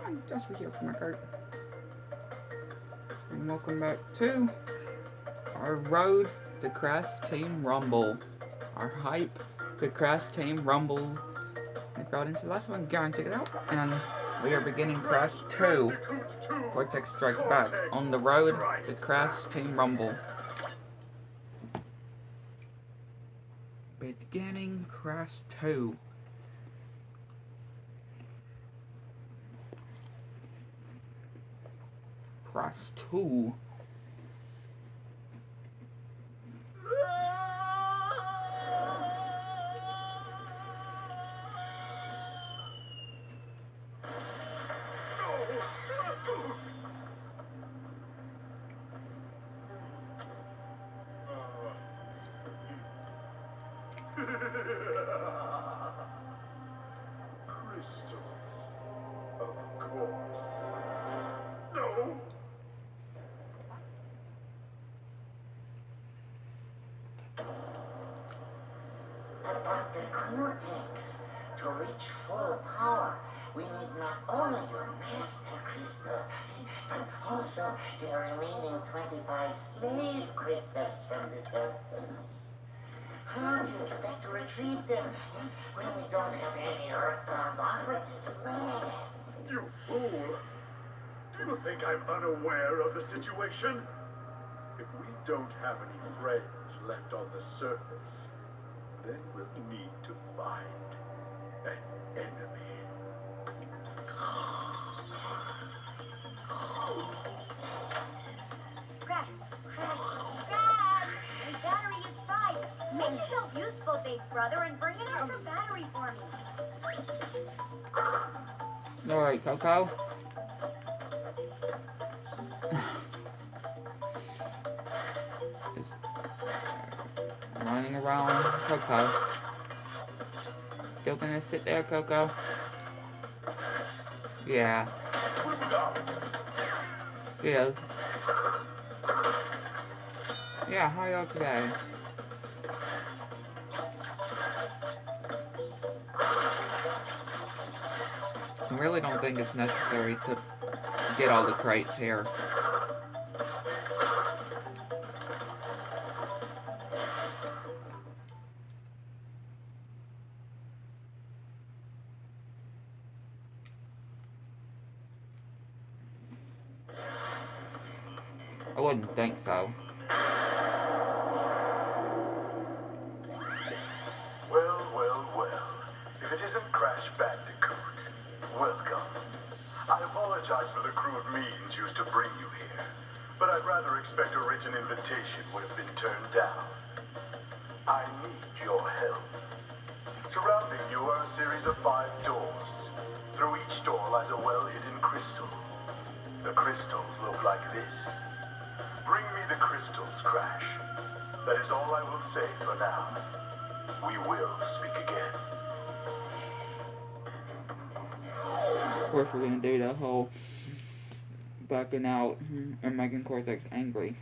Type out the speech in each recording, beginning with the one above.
on, just for here for my cart. And welcome back to our road to Crash Team Rumble. Our hype to Crash Team Rumble. And brought into the last one, go and check it out. And we are beginning Crash 2. Cortex Strike Back on the road to Crash Team Rumble. Beginning Crash 2. Crash 2. Crystals, of course. No. About the cortex, to reach full power, we need not only your master crystal, but also the remaining 25 slave crystals from the surface. How do you expect to retrieve them when we don't have any earthbound operatives left? You fool! Do you think I'm unaware of the situation? If we don't have any friends left on the surface, then we'll need to find an enemy. Crash! Dad! My battery is fried. Make yourself useful, big brother, and bring an extra battery for me. Alright, Coco. Just running around, Coco. Still gonna sit there, Coco? Yeah. Yes. Yeah, how are y'all today? I really don't think it's necessary to get all the crates here. I wouldn't think so. Well. If it isn't Crash Bandicoot, welcome. I apologize for the crude means used to bring you here, but I'd rather expect a written invitation would have been turned down. I need your help. Surrounding you are a series of 5 doors. Through each door lies a well-hidden crystal. The crystals look like this. Bring me the crystals, Crash. That is all I will say for now. We will speak again. Of course we're gonna do the whole backing out and making Cortex angry.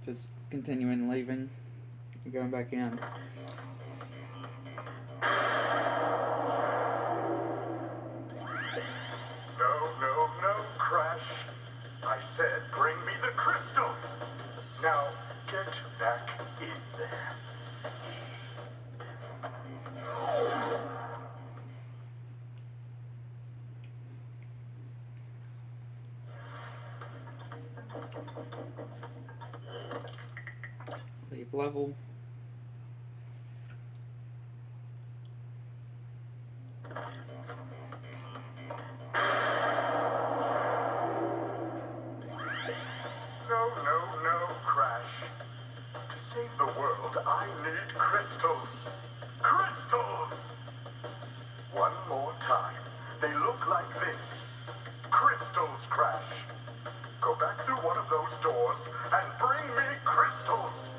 Just continuing leaving, going back in. No, Crash. I said bring me the crystals. Now, get back in there. Leave level. No, Crash. To save the world, I need crystals. Crystals! One more time. They look like this. Crystals, Crash. Go back through one of those doors and bring me crystals.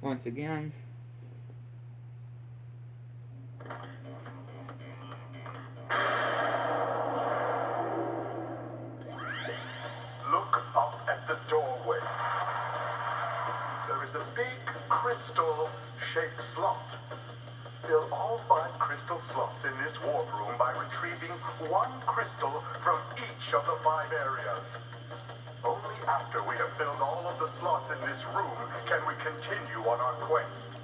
once again. Look up at the doorway. There is a big crystal-shaped slot. Fill all 5 crystal slots in this warp room by retrieving 1 crystal from each of the 5 areas. Only after we have filled all of the slots in this room can we continue on our quest.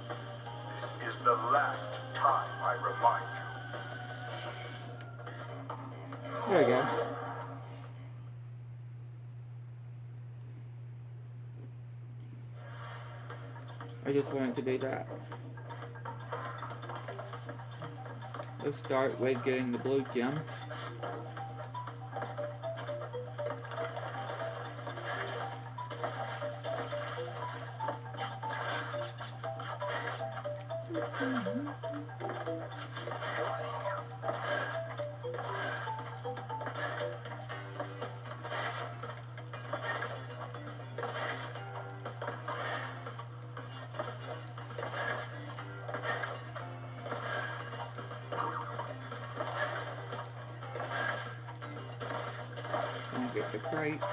This is the last time I remind you. There we go. I just wanted to do that. Let's start with getting the blue gem. I'll get the crates.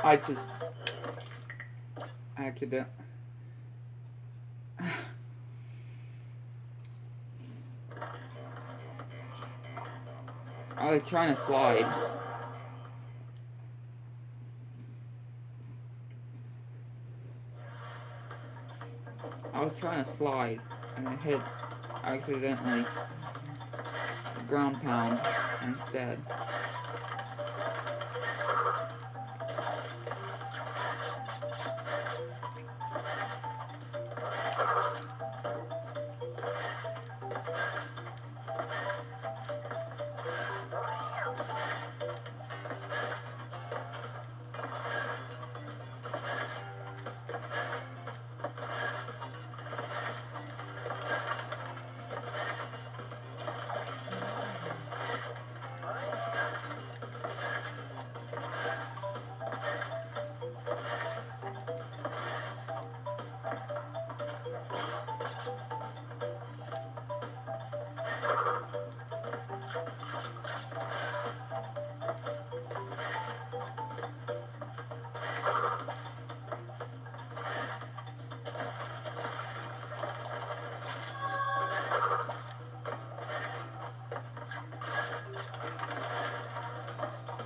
I just accident. I was trying to slide. I was trying to slide and I hit accidentally ground pound instead.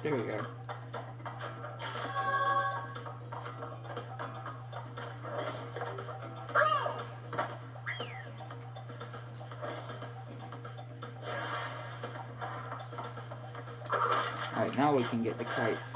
There we go. Alright, now we can get the kites.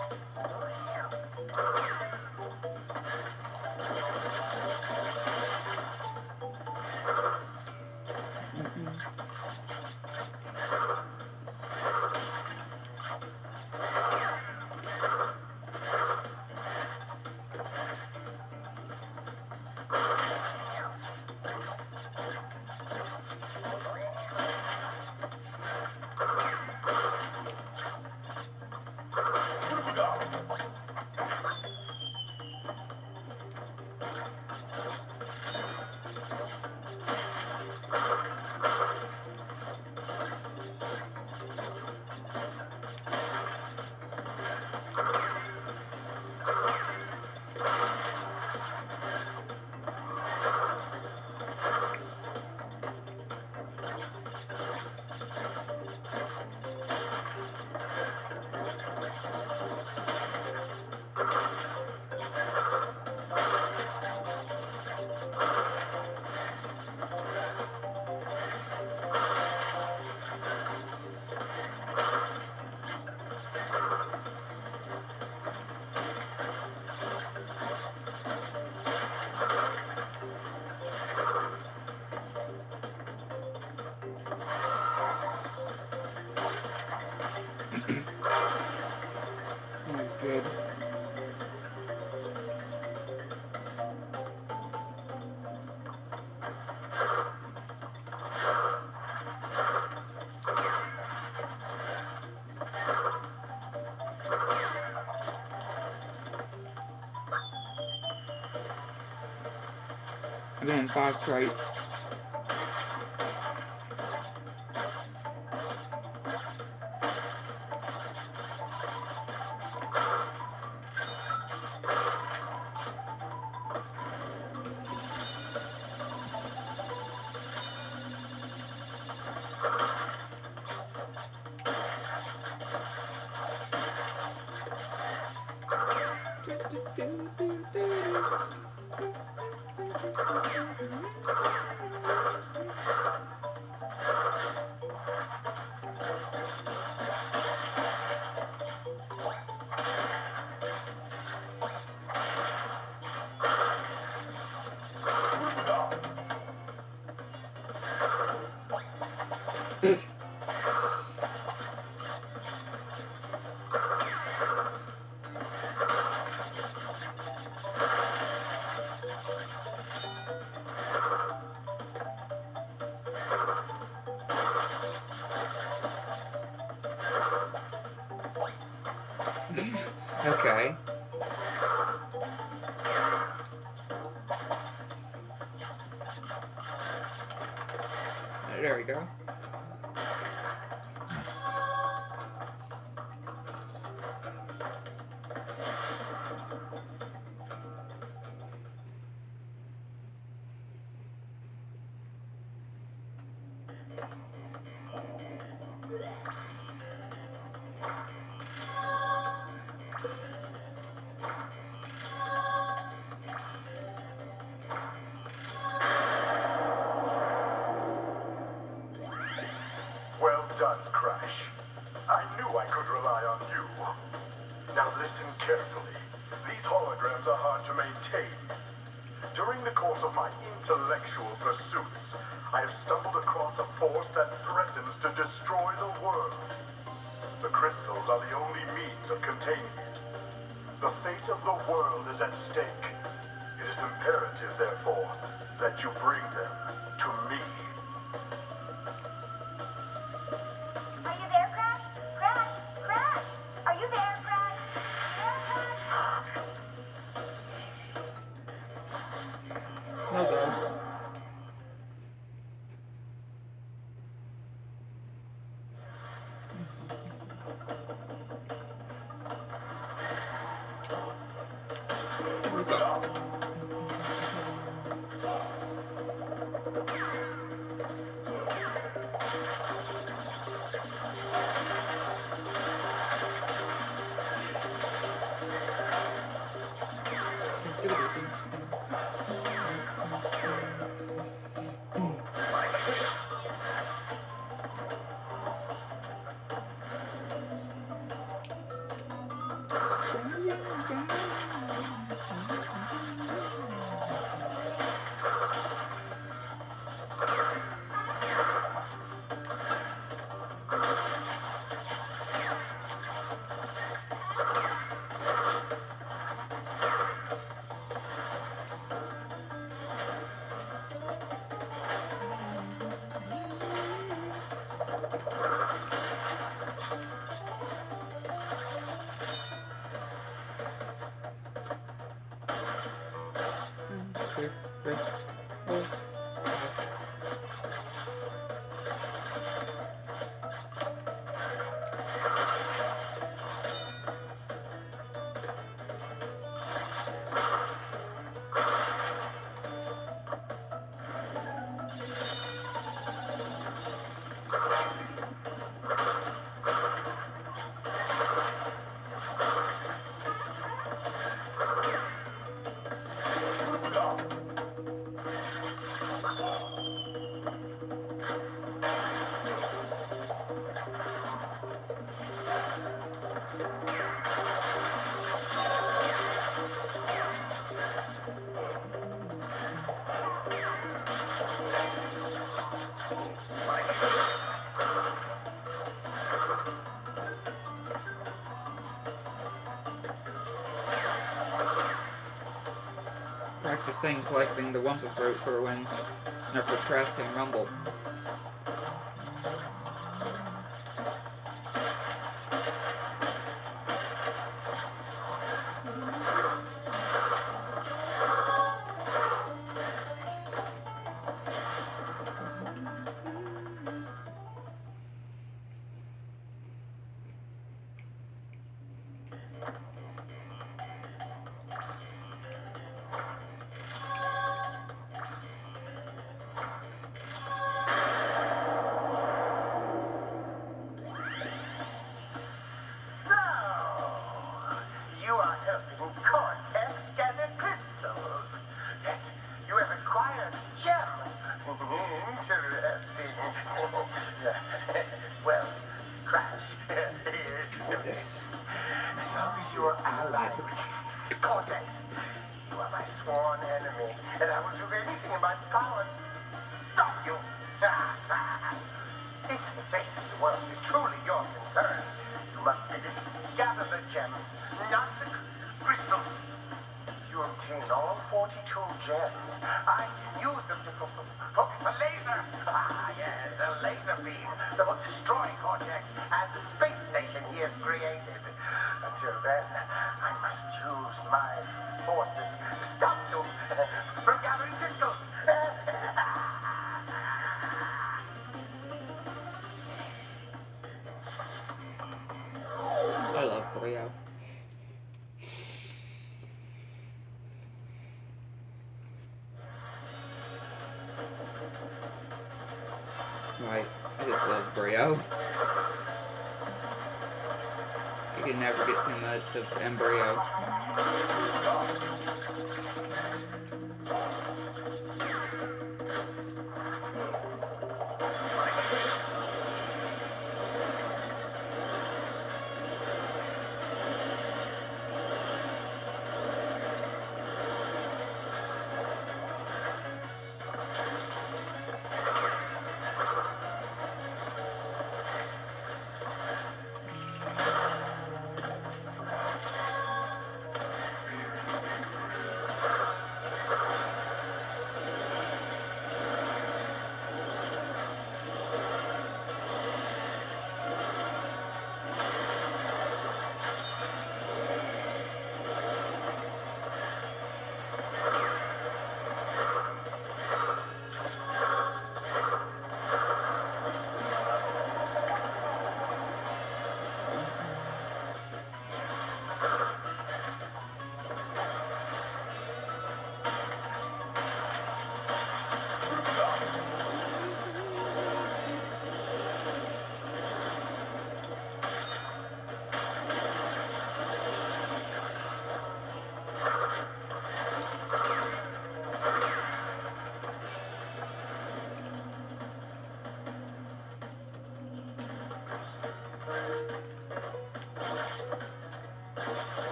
And then 5 crates. Okay. There we go. Well done, Crash. I knew I could rely on you. Now listen carefully. These holograms are hard to maintain. During the course of my intellectual pursuits, I have stumbled across a force that threatens to destroy the world. The crystals are the only means of containing it. The fate of the world is at stake. It is imperative, therefore, that you bring them to me. Are you there, Crash? Crash? Crash? Are you there, Crash? No go. Practicing collecting the Wumpa fruit for when, or for Crash Team Rumble. alive. Cortex, you are my sworn enemy, and I will do anything in my power to stop you. If the fate of the world is truly your concern, you must gather the gems, not the crystals. You obtain all 42 gems. I can use them to focus a laser. Yes, a laser beam that will destroy Cortex and the space station he has created. Until then, I must use my forces to stop you from gathering crystals. I love Brio. Right, I just love Brio. You can never get too much of Embryo.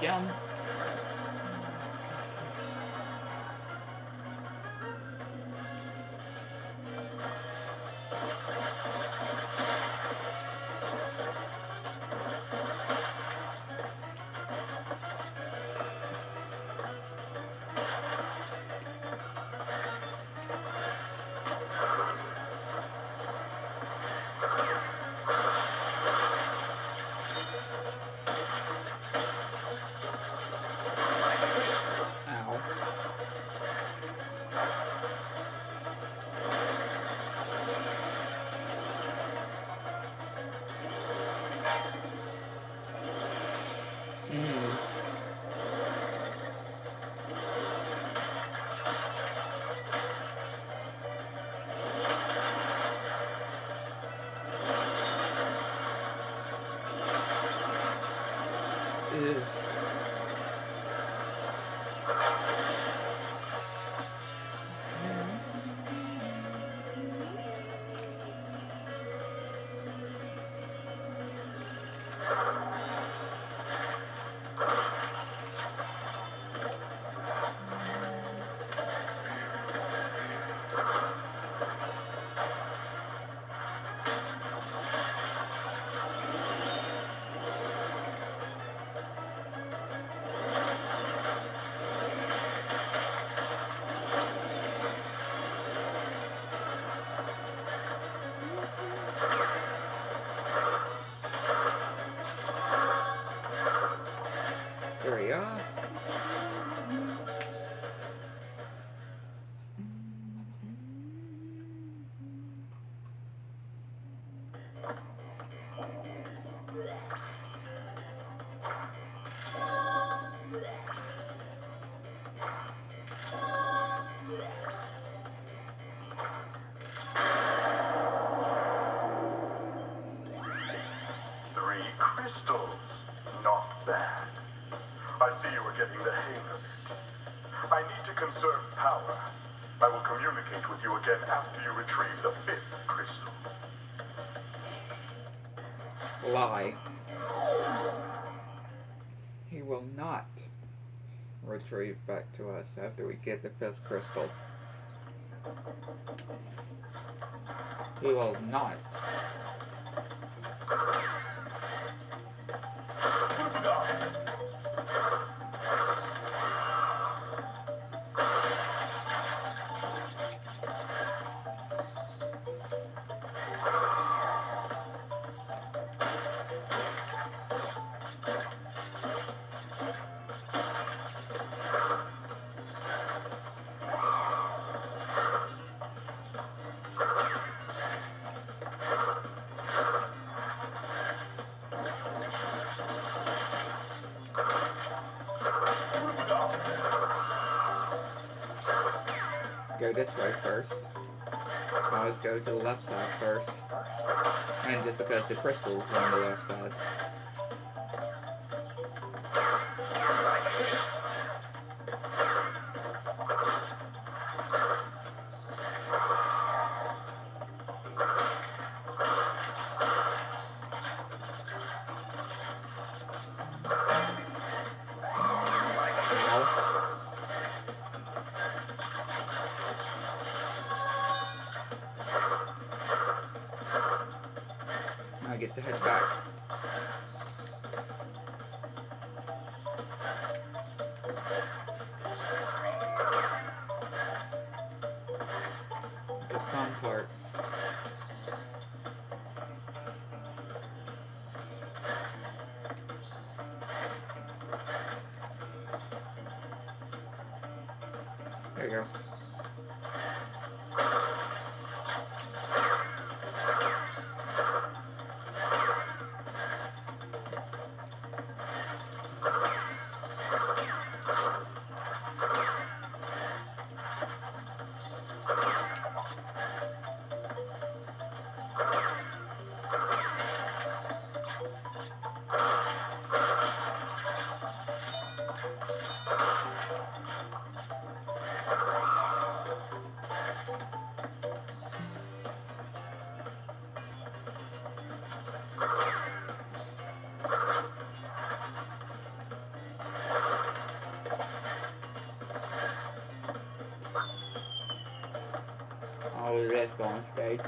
Jump. conserve power. I will communicate with you again after you retrieve the 5th crystal. Lie. He will not retrieve back to us after we get the 5th crystal. He will not. Go this way first. I always go to the left side first. And just because the crystal's on the left side. I get to head back. The fun part. There you go. Oh, let's go on stage.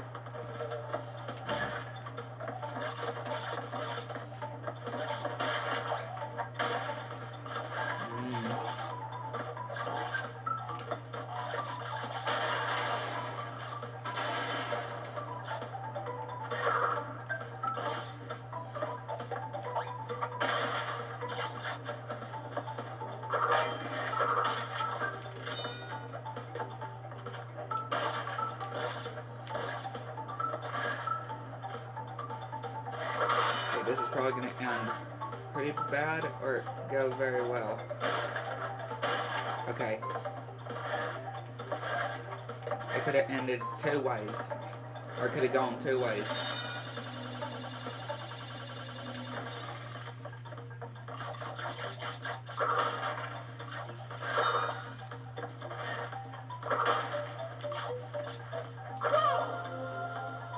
This is probably going to end pretty bad or go very well. Okay. It could have ended 2 ways. Or it could have gone 2 ways.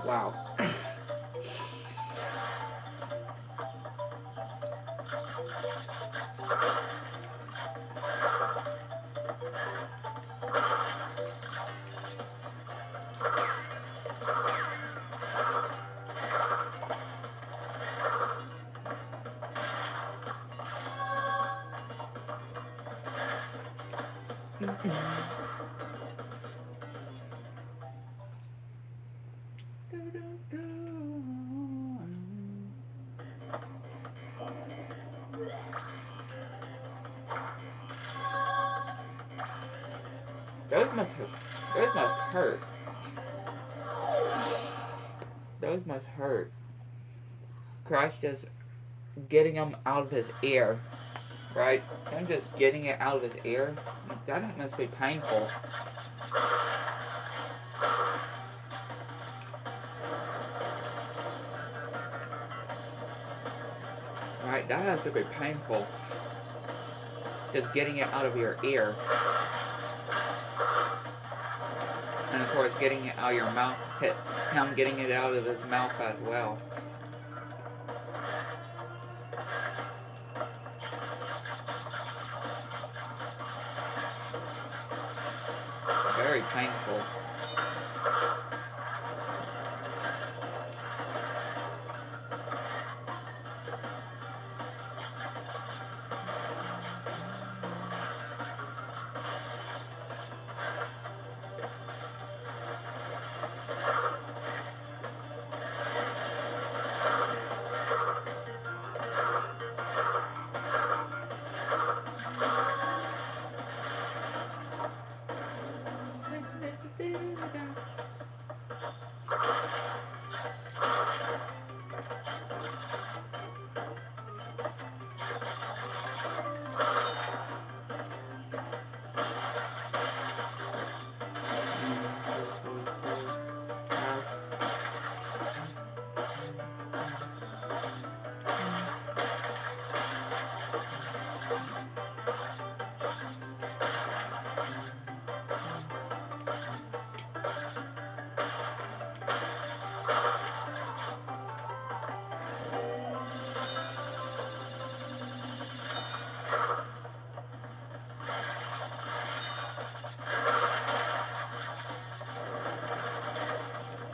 Wow. Those must hurt. Crash just getting him out of his ear, right? Him just getting it out of his ear. That must be painful. Right, that has to be painful. Just getting it out of your ear. And of course, getting it out of your mouth, him getting it out of his mouth as well. Very painful.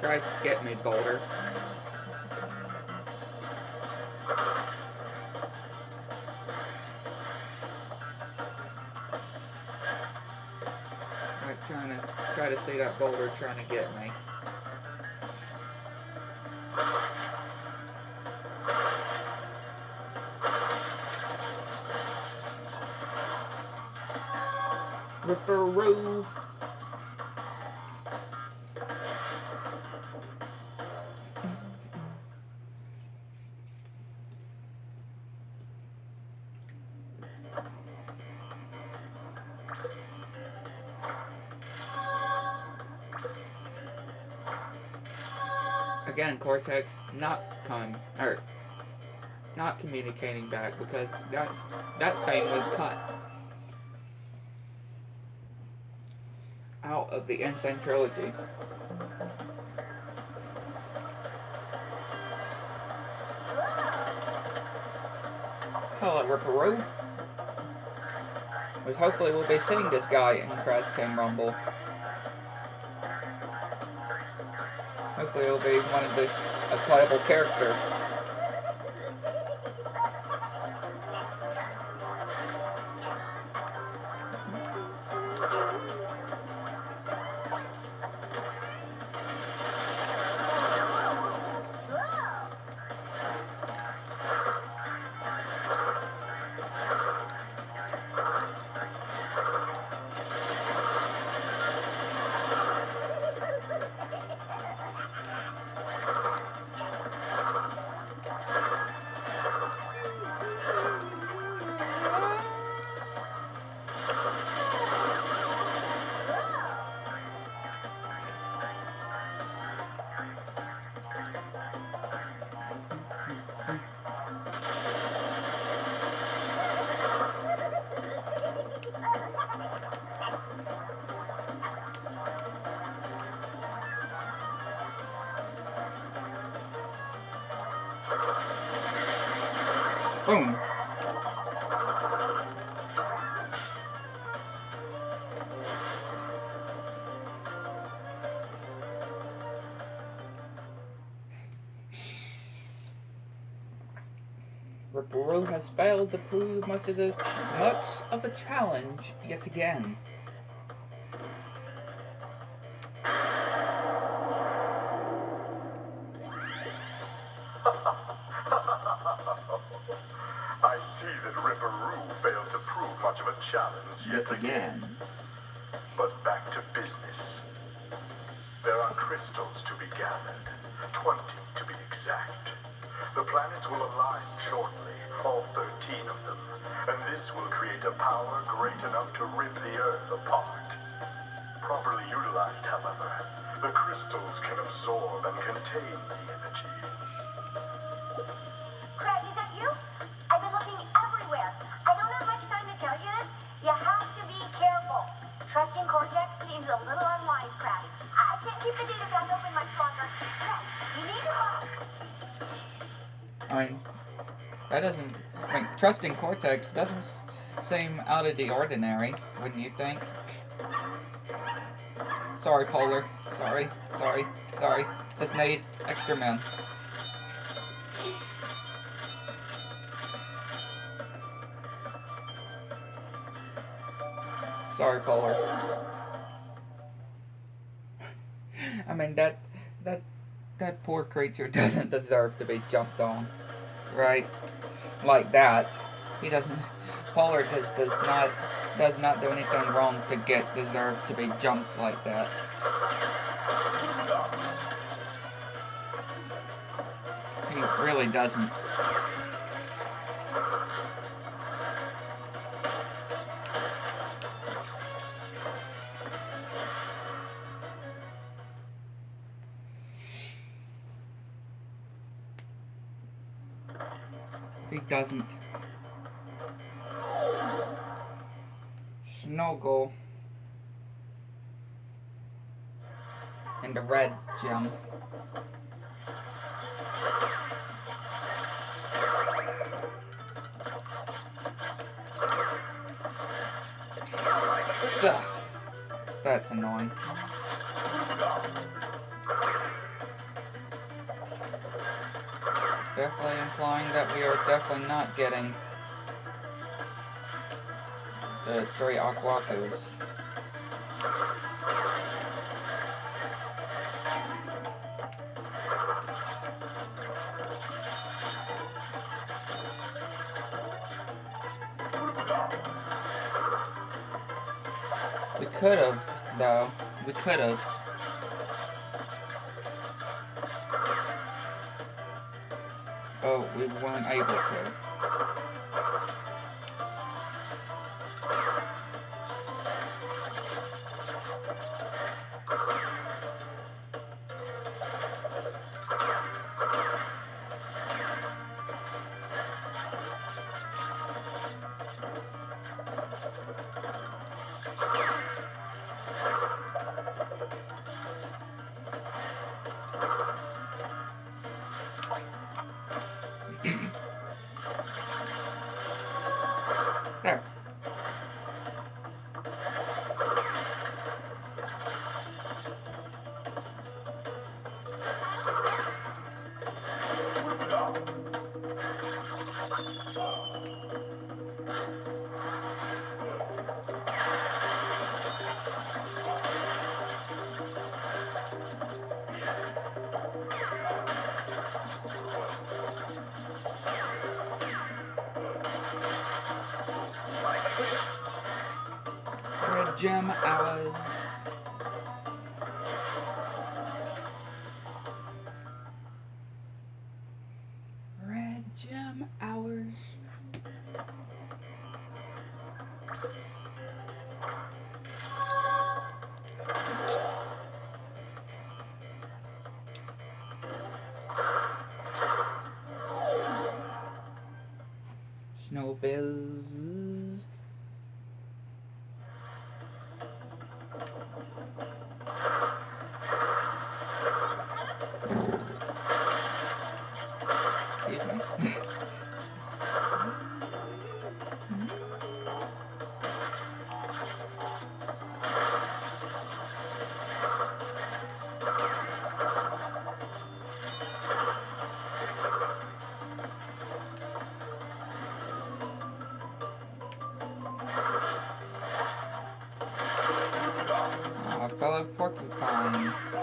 Try to get me, Boulder. I'm try to see that boulder trying to get me. Ripperoo. Again, Cortex not communicating back because that thing was cut out of the Insane Trilogy. Hello, Ripperoo. Which hopefully we'll be seeing this guy in Crash Team Rumble. Hopefully he'll be a playable character. Boom. Ripperoo has failed to prove much of a challenge yet again. I see that Ripperoo failed to prove much of a challenge yet again. But back to business. There are crystals to be gathered, 20 to be exact. The planets will align shortly, all 13 of them, and this will create a power great enough to rip the Earth apart. Properly utilized, however, the crystals can absorb and contain the energy. Crash, is that you? I've been looking everywhere. I don't have much time to tell you this. You have to be careful. Trust trusting cortex seems a little unwisecrack. I can't keep the data back open much longer. Crest, you need to... I mean, that doesn't... I mean, trusting Cortex doesn't seem out of the ordinary, wouldn't you think? Sorry, Polar. Sorry. Just need extra men. Sorry, Polar. I mean, that poor creature doesn't deserve to be jumped on, right? Like that. He doesn't. Polar does not do anything wrong to deserve to be jumped like that. He really doesn't. He doesn't. Snuggle. And the red gem. Ugh. That's annoying. Definitely implying that we are definitely not getting the 3 Aquacos. We could have, though. We could have. Oh, we weren't able to. There. Red gem hours. Red gem hours. Snowbills. Excuse me. Fellow porcupines.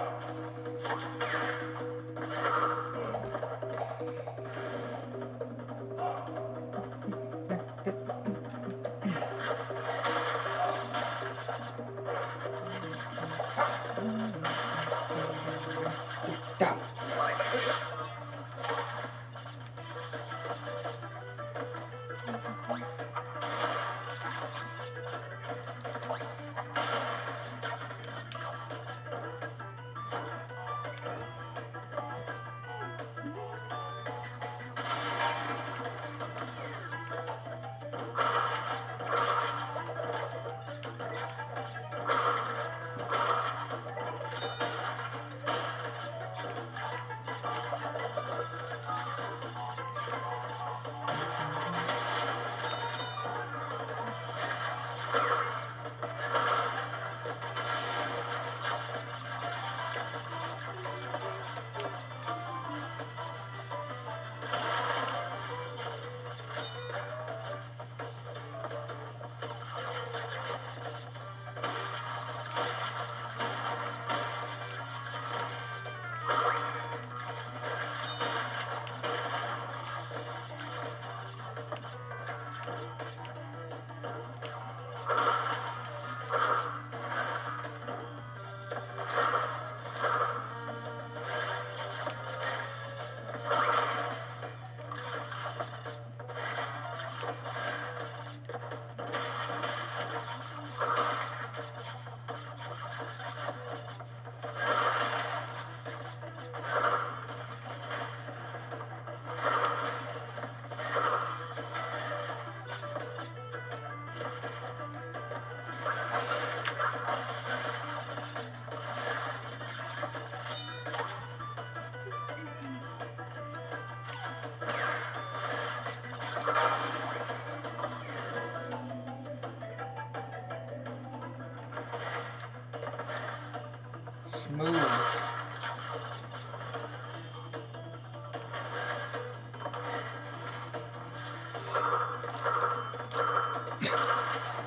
smooth.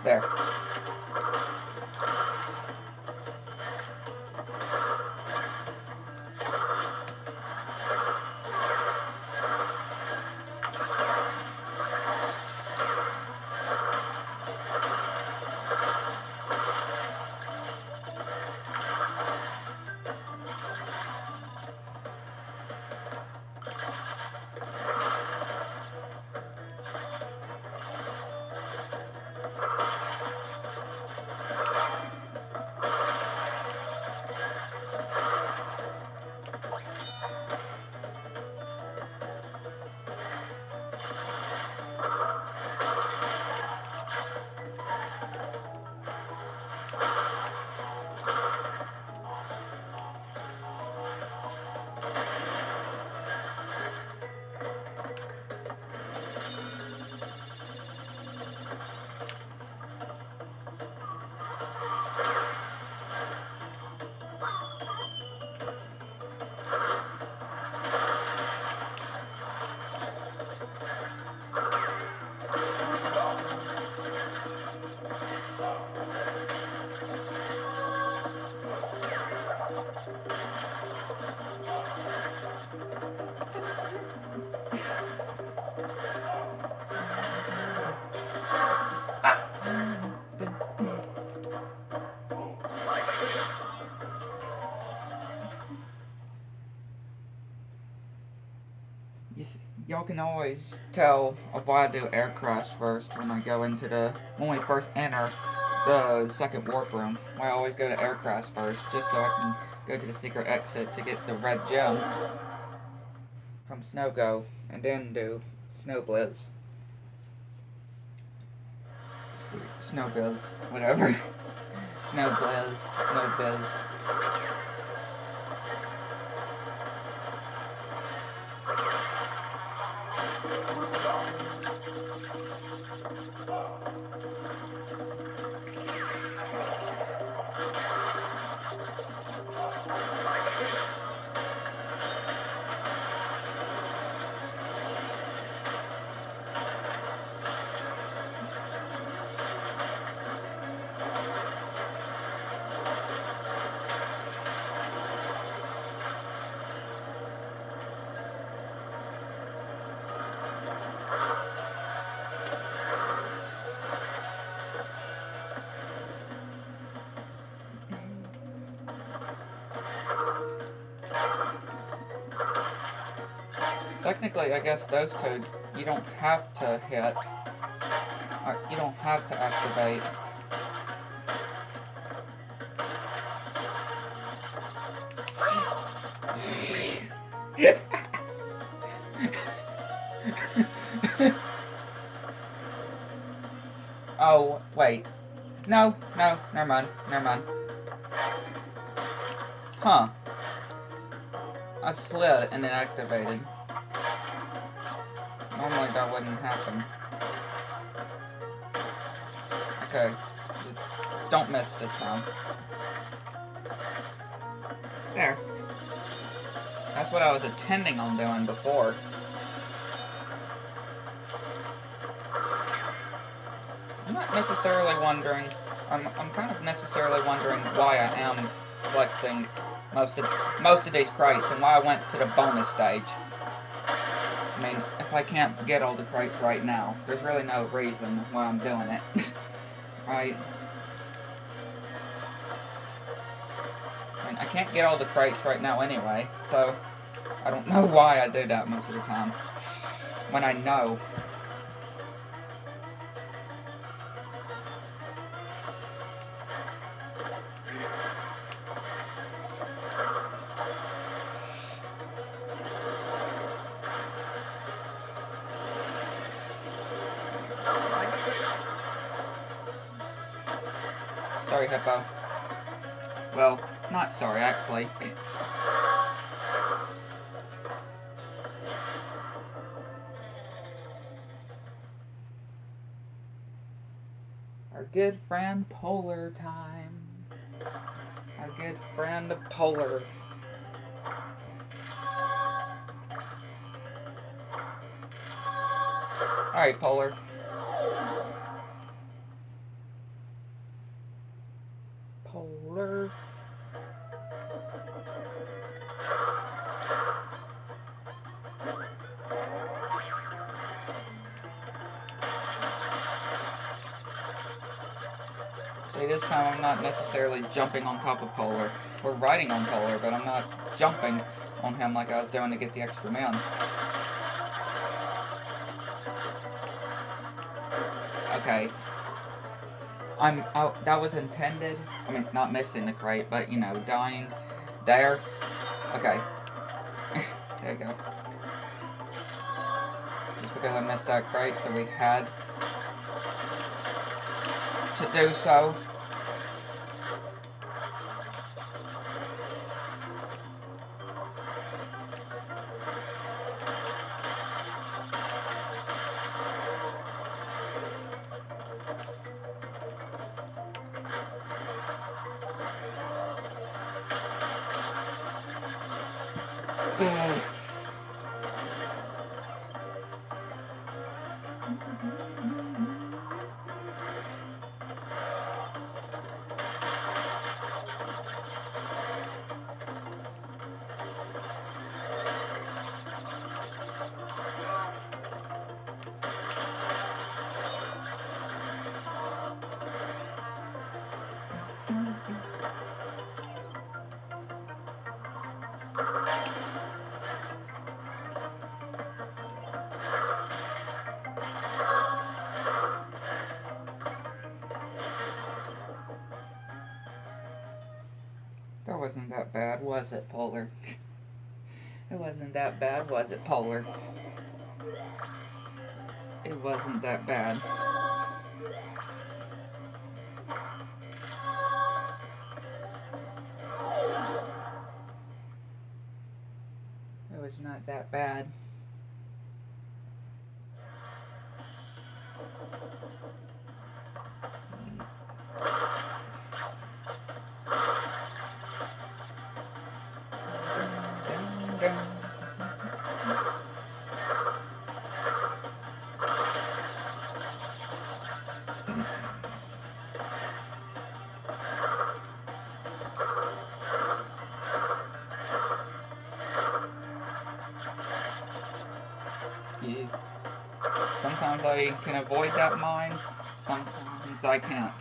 There. Y'all can always tell of why I do air crash first when we first enter the second warp room. I always go to air crash first, just so I can go to the secret exit to get the red gem from Snow Go, and then do Snow Blizz. Snow Blizz, whatever. Snow Blizz, Snow Blizz. Technically, I guess those two, you don't have to hit, or you don't have to activate. Oh, wait. No, never mind. Huh. I slid and it activated. Normally that wouldn't happen. Okay. Don't miss this time. There. That's what I was intending on doing before. I'm not necessarily wondering... I'm kind of necessarily wondering why I am collecting most of these crates and why I went to the bonus stage. I mean, if I can't get all the crates right now, there's really no reason why I'm doing it. Right? I mean, I can't get all the crates right now anyway, so I don't know why I do that most of the time. When I know. Sorry, Hippo. Well, not sorry, actually. Our good friend Polar Time. Our good friend Polar. Alright, Polar. Polar. See, this time I'm not necessarily jumping on top of Polar. We're riding on Polar, but I'm not jumping on him like I was doing to get the extra man. Okay. That was intended. I mean, not missing the crate, but, you know, dying there. Okay. There you go. Just because I missed that crate, so we had to do so. That wasn't that bad, was it, Polar? It wasn't that bad, was it, Polar? It wasn't that bad. It was not that bad. Yeah. Sometimes I can avoid that mine, sometimes I can't.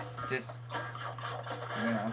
It's just, you know.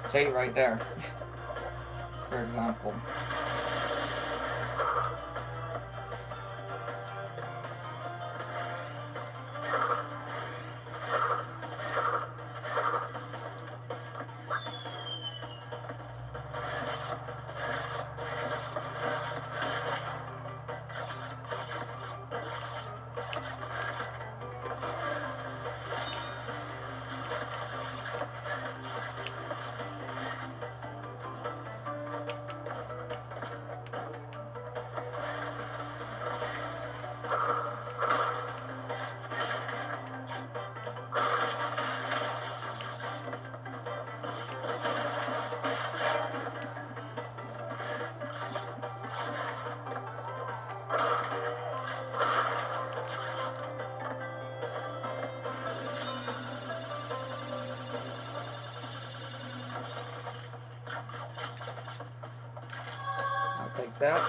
See, right there, for example. Take that.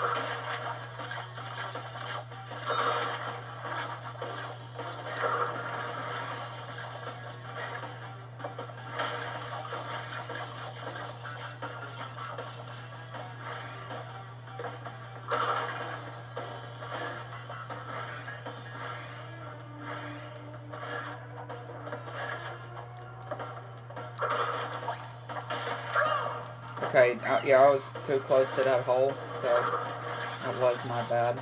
Okay, yeah, I was too close to that hole, so that was my bad.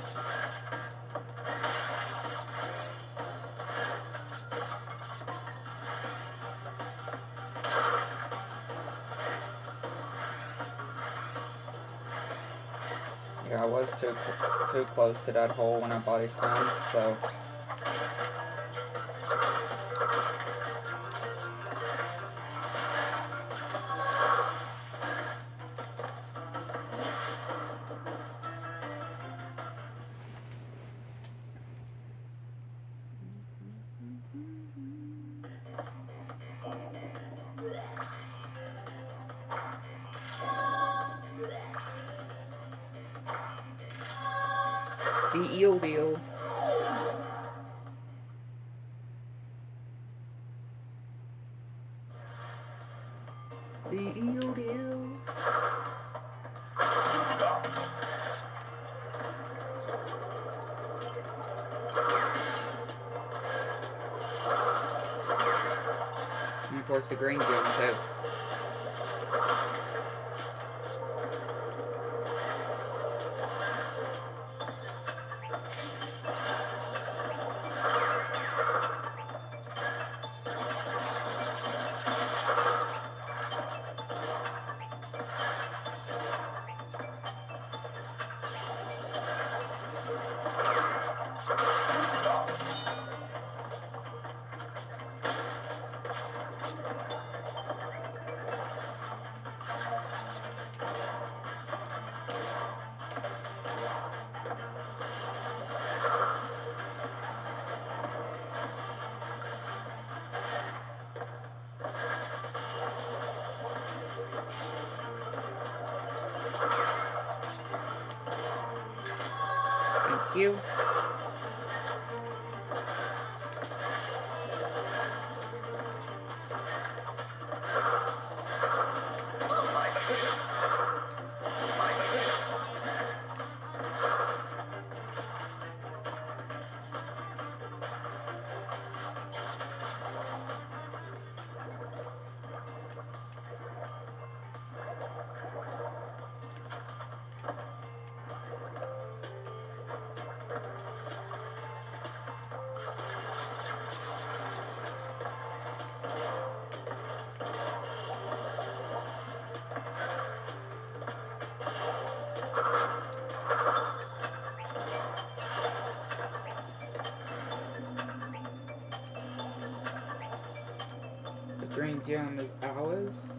Yeah, I was too close to that hole when I body slammed, so... The eel deal. The eel deal. And of course the green gem too. Thank you. The green gem is ours.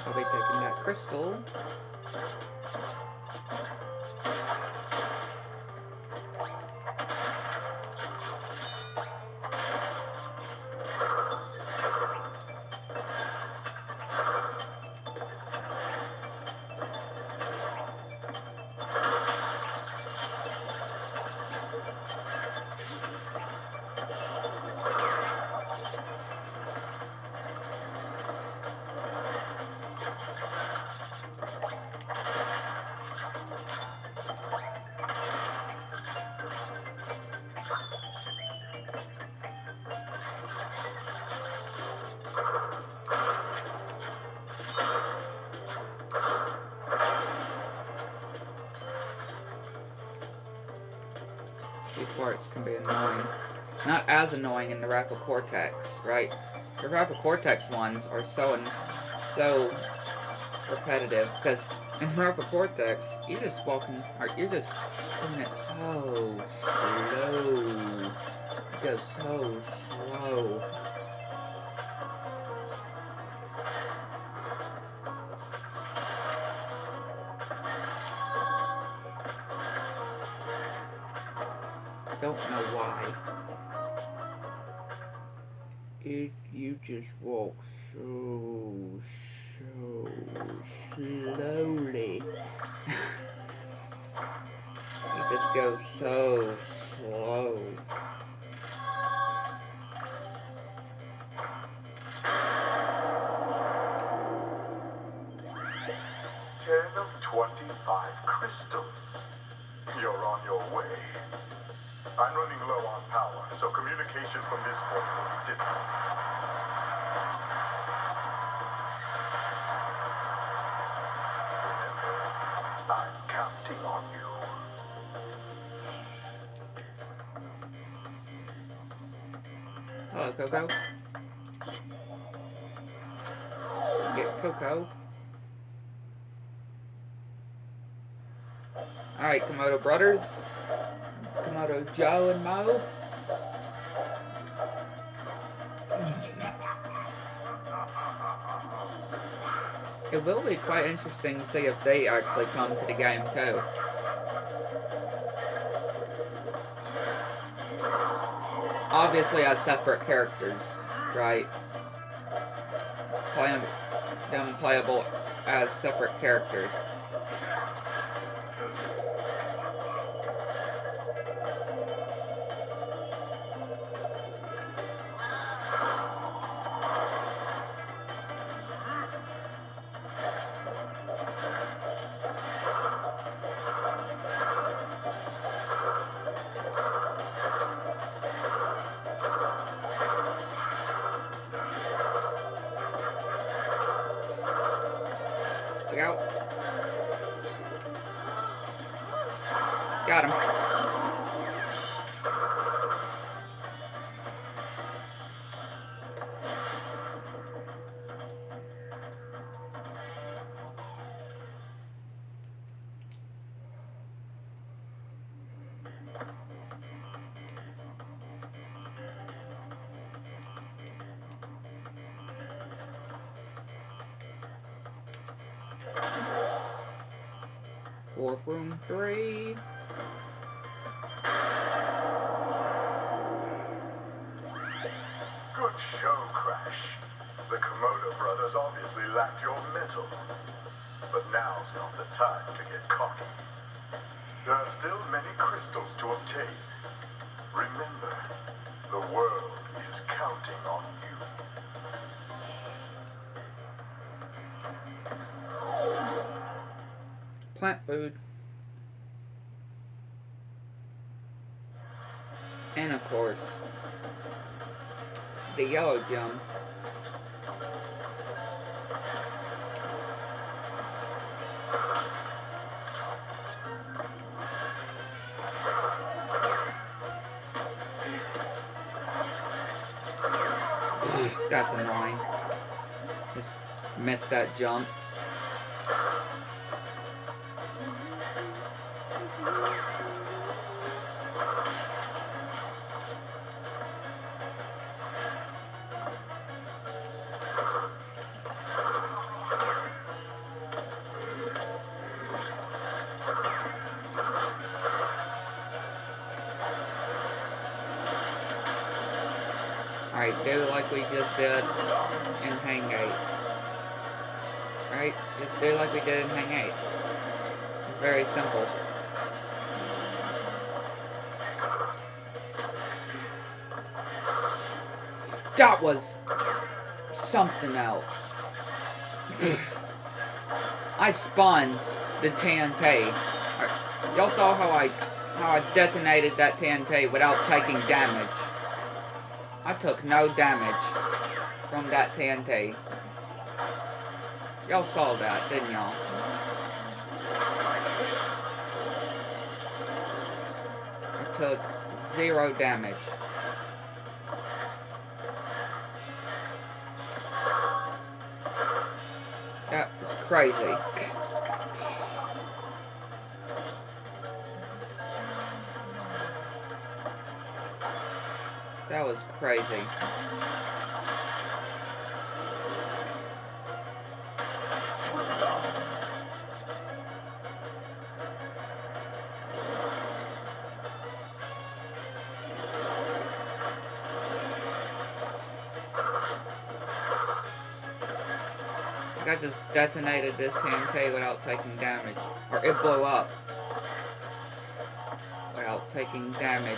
I'll be taking that crystal. These parts can be annoying. Not as annoying in the Raffle Cortex, right? The Raffle Cortex ones are so repetitive, because in Raffle Cortex, you're just walking, or you're just doing it so slow. It goes so slow. don't know why. You just walk so slowly. You just go so slow. Ten of 25 crystals. You're on your way. I'm running low on power, so communication from this point will be difficult. Remember, I'm counting on you. Hello, Coco. Get Coco. Alright, Komodo brothers. Komodo Joe and Mo. It will be quite interesting to see if they actually come to the game too. Obviously as separate characters, right? Them playable as separate characters. Look out. Got him. Warp room 3. Good show, Crash. The Komodo brothers obviously lacked your mettle. But now's not the time to get cocky. There are still many crystals to obtain. Remember, the world is counting on you. Plant food. And of course, the yellow gem. That's annoying. Just missed that jump. Alright, do like we just did in Hang 8. Alright, just do like we did in Hang 8. It's very simple. That was something else. I spun the TNT. Y'all saw how I detonated that TNT without taking damage. I took no damage from that TNT. Y'all saw that, didn't y'all? I took 0 damage. That was crazy. That was crazy. I just detonated this TNT without taking damage. Or it blew up without taking damage.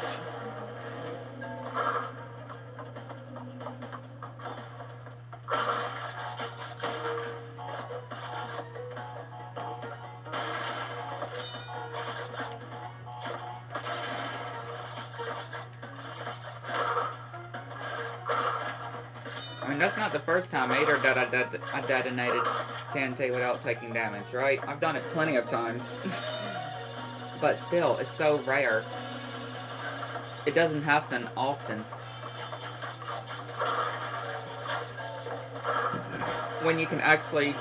I mean, that's not the first time either that I detonated TNT without taking damage, right? I've done it plenty of times. But still, it's so rare. It doesn't happen often. When you can actually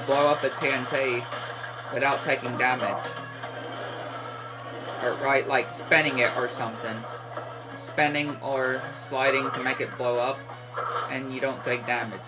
blow up a TNT without taking damage. Or, right, like spinning it or something. Spinning or sliding to make it blow up, and you don't take damage.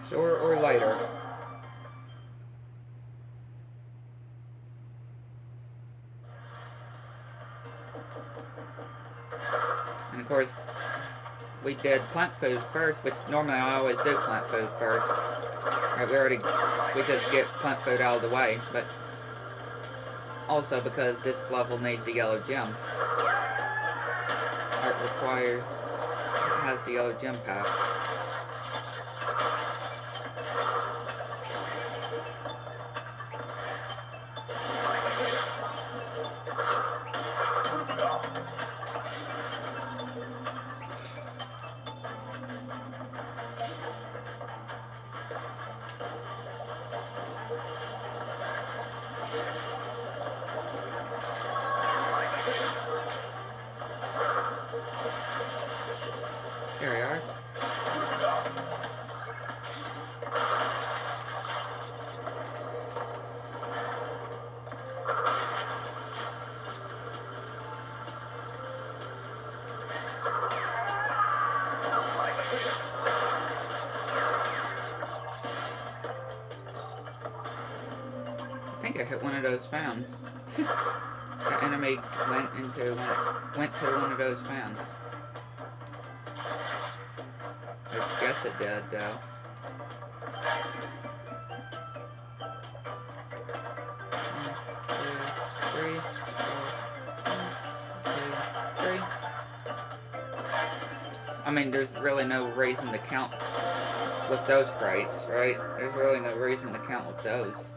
Sooner or later. And of course, we did plant food first, which normally I always do plant food first. Right, we just get plant food out of the way, but also because this level needs the yellow gem. It has the yellow gem path. Here we are. I think I hit one of those fans. The enemy went to one of those fans. I guess it did, though. I mean, there's really no reason to count with those crates, right? There's really no reason to count with those.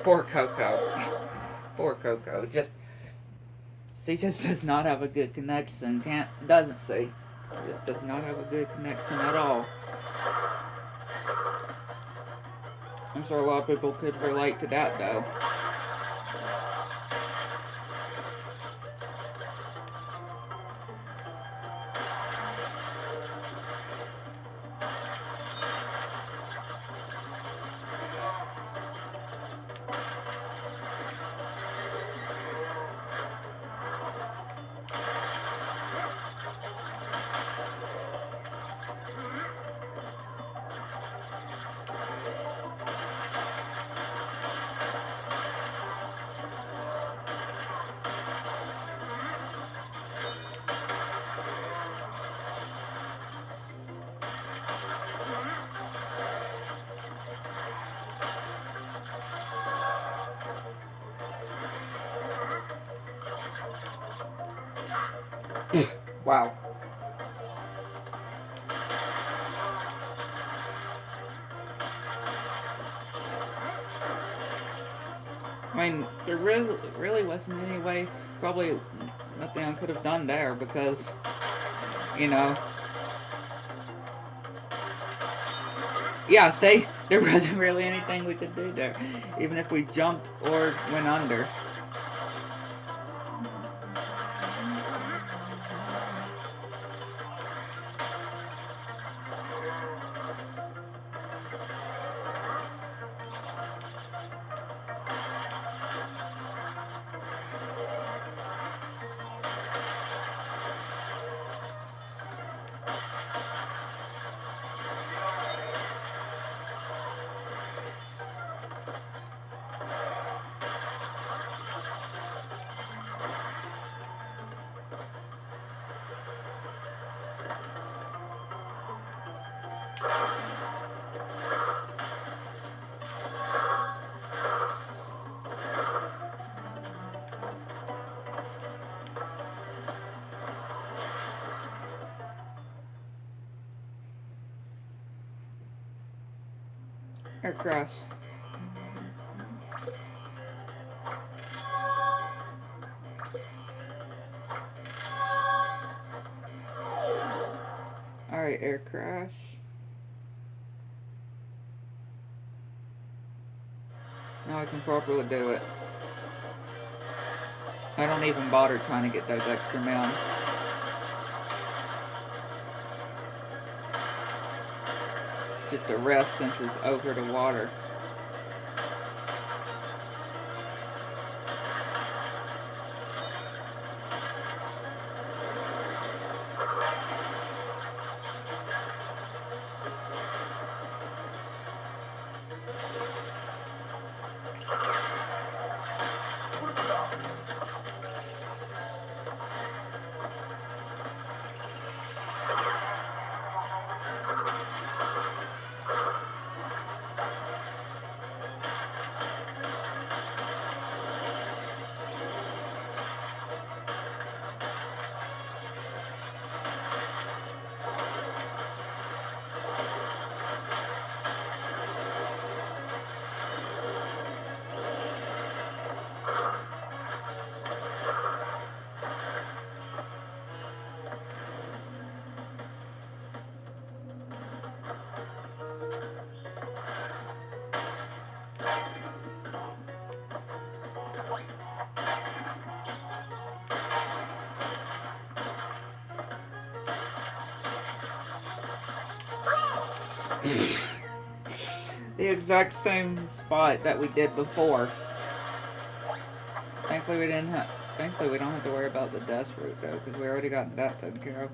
Poor Coco. Poor Coco. She just does not have a good connection. Doesn't she? Just does not have a good connection at all. I'm sure a lot of people could relate to that, though. Wow. I mean, there really wasn't any way, probably nothing I could have done there because, you know, yeah, see, there wasn't really anything we could do there, even if we jumped or went under. Air crash. Alright, air crash. Now I can properly do it. I don't even bother trying to get those extra men. It's just a rest since it's over the water. The exact same spot that we did before. Thankfully we don't have to worry about the death route though, because we already got that taken care of.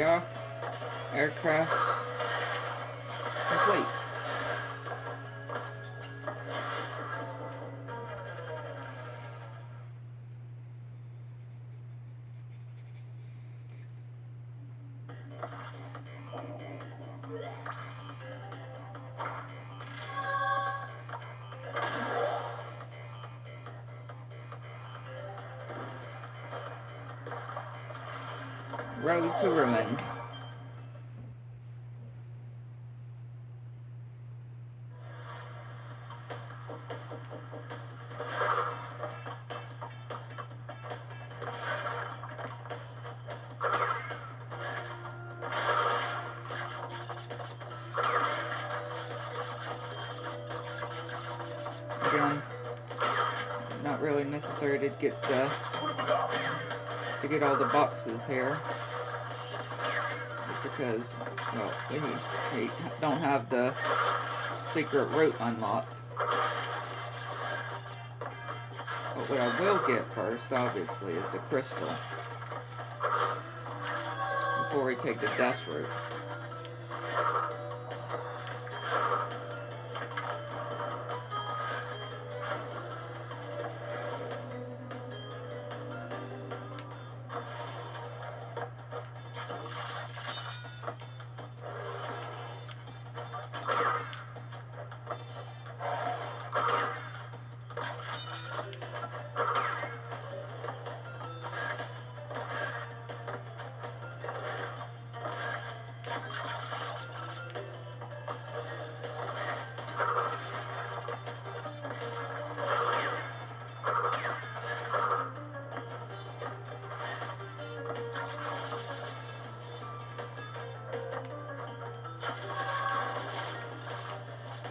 we are. Aircraft complete. Road to ruin. Again, not really necessary to get all the boxes here. Because, well, we don't have the secret route unlocked. But what I will get first, obviously, is the crystal. Before we take the death route.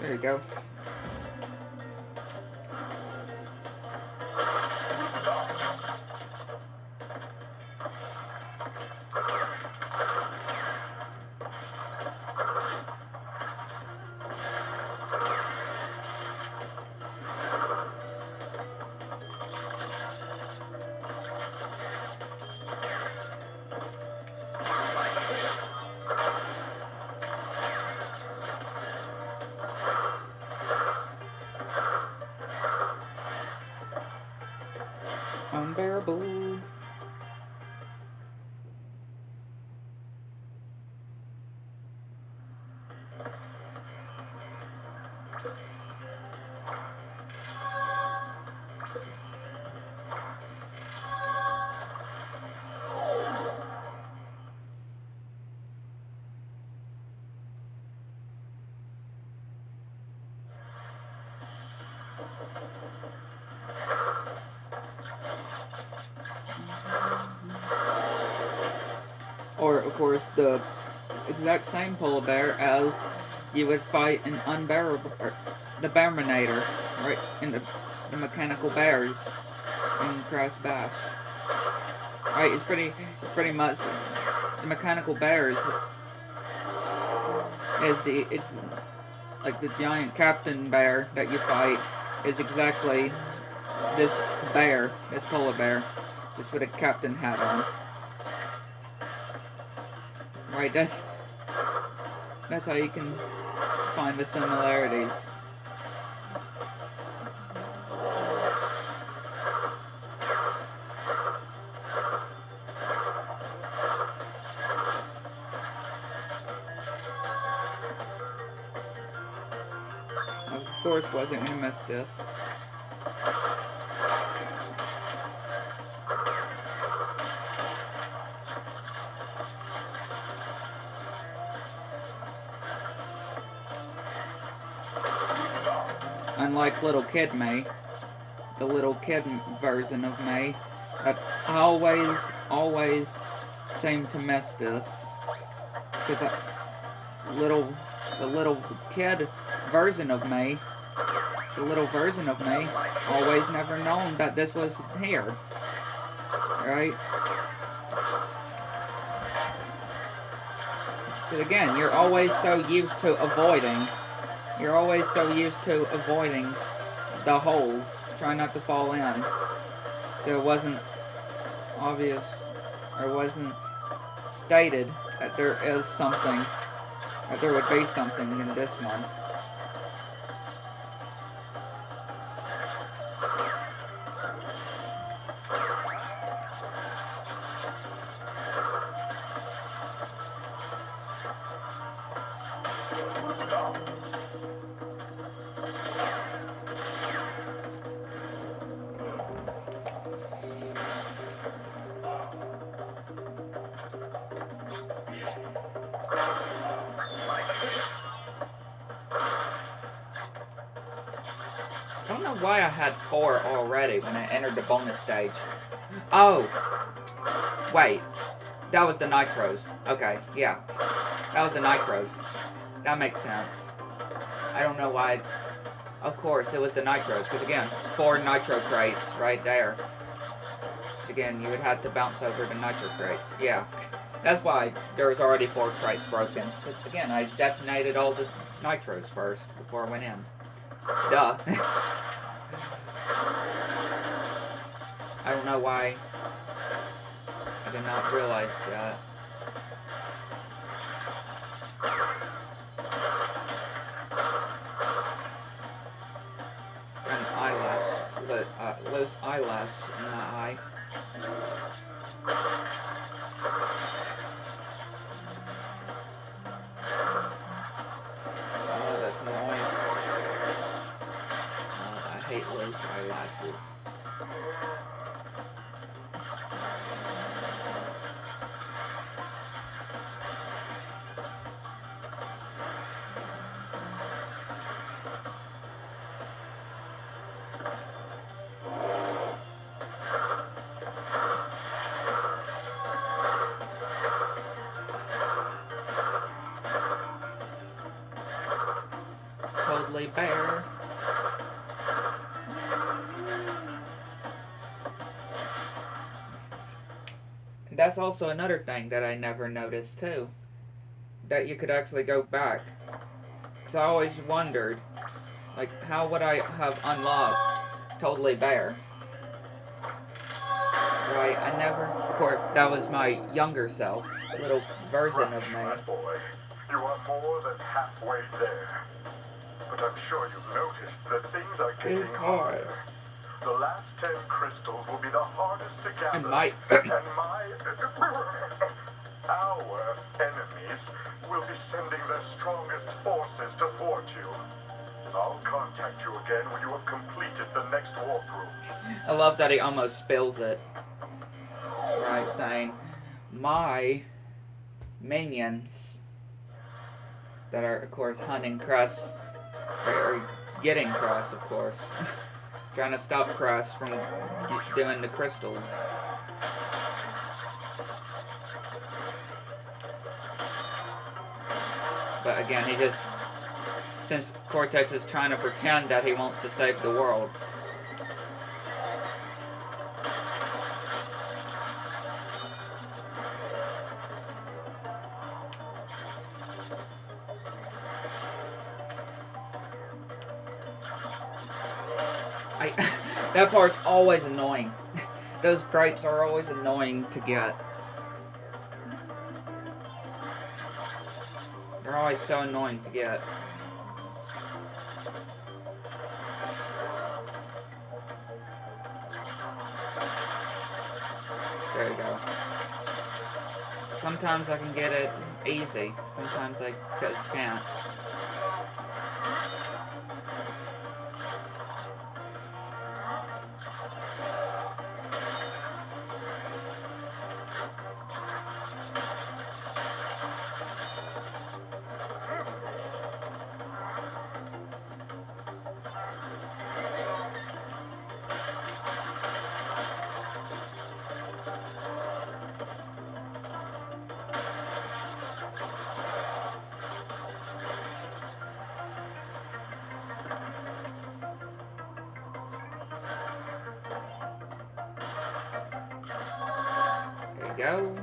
There you go. Unbearable. Or, of course, the exact same polar bear as you would fight an unbearable, the Bearminator, right, in the mechanical bears in Crash Bash. Right, it's pretty much, the mechanical bears is like the giant captain bear that you fight is exactly this bear, this polar bear, just with a captain hat on. Right, that's how you can find the similarities. Of course, wasn't gonna miss this. Unlike little kid me, the little kid version of me, that I always seem to miss this, because the little kid version of me, always never known that this was here, right? Because again, you're always so used to avoiding. You're always so used to avoiding the holes, trying not to fall in. So it wasn't obvious, or wasn't stated that there is something, that there would be something in this one. I don't know why I had 4 already when I entered the bonus stage. Oh! Wait. That was the nitros. Okay, yeah. That was the nitros. That makes sense. I don't know why. Of course, it was the nitros. Because again, 4 nitro crates right there. Again, you would have to bounce over the nitro crates. Yeah. That's why there was already 4 crates broken. Because again, I detonated all the nitros first before I went in. Duh. I don't know why I did not realize that. An eyelash, loose eyelash in my eye. Oh, that's annoying. I hate loose eyelashes. Totally bear. And that's also another thing that I never noticed too. That you could actually go back. Because I always wondered, like, how would I have unlocked Totally Bear? Right, I never... Of course, that was my younger self. A little version of me. My boy, you are more than halfway there. But I'm sure you've noticed that things are getting harder. The last 10 crystals will be the hardest to gather. And my... Our enemies will be sending their strongest forces to thwart you. I'll contact you again when you have completed the next warp room. I love that he almost spills it. Right, saying, my minions that are, of course, hunting Crest, or getting Crest, of course. Trying to stop Crest from doing the crystals. But again, he just, since Cortex is trying to pretend that he wants to save the world. That part's always annoying. Those crates are always annoying to get. They're always so annoying to get. There you go. Sometimes I can get it easy. Sometimes I just can't. Go.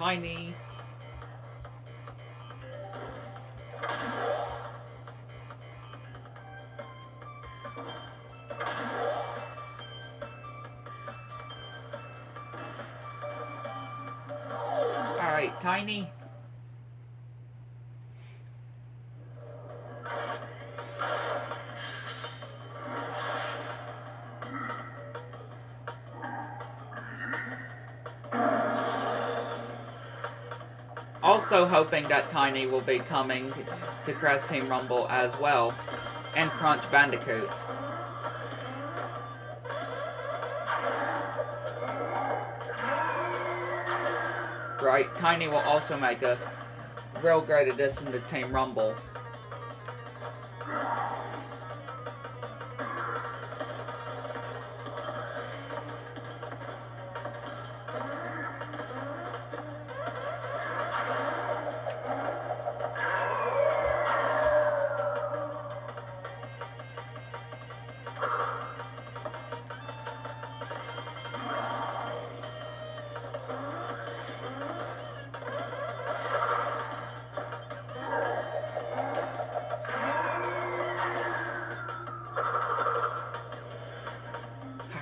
Tiny. Alright, Tiny. Also hoping that Tiny will be coming to Crash Team Rumble as well, and Crunch Bandicoot. Right, Tiny will also make a real great addition to Team Rumble.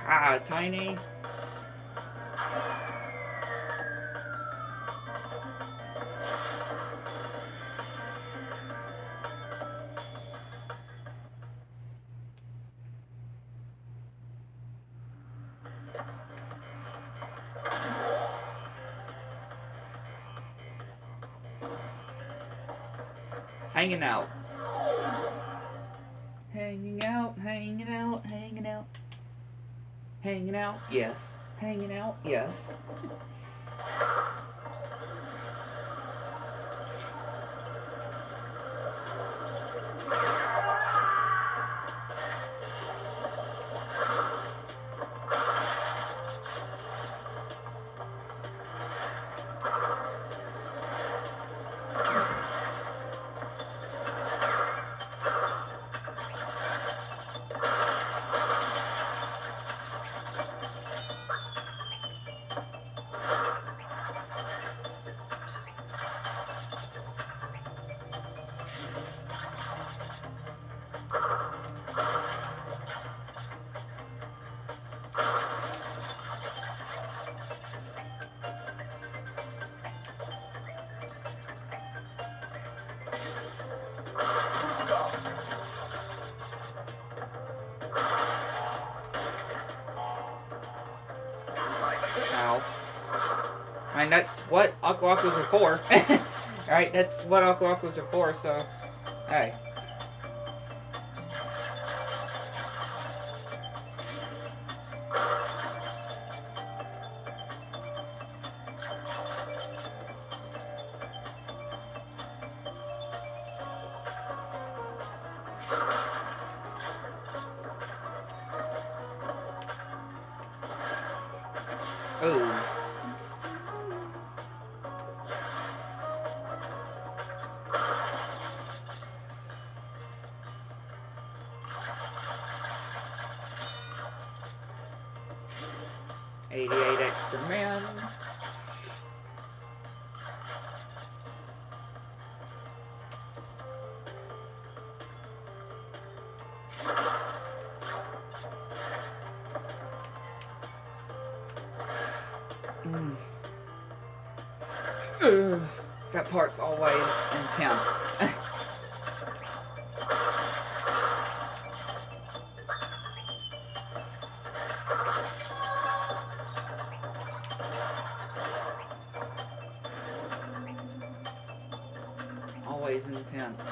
Ah, Tiny. Hanging out. Hanging out, hanging out, hanging out. Hanging out, yes. Hanging out, yes. I mean, that's what Aqua Aquas are for. Right? That's what Aqua Aquas are for, so... Hey. Ooh. $88 extra men. That part's always intense. Always intense.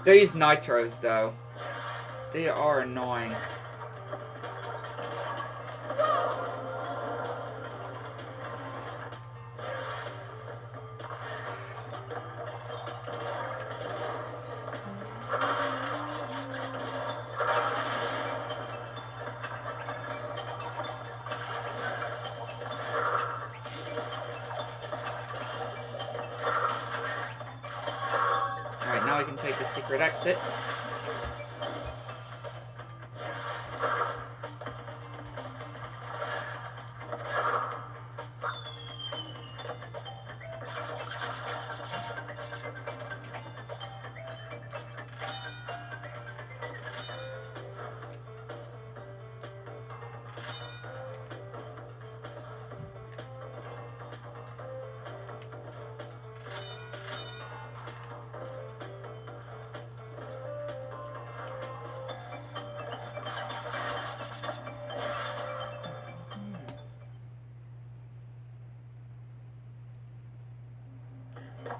These nitros, though, they are annoying. Alright, now we can take the secret exit.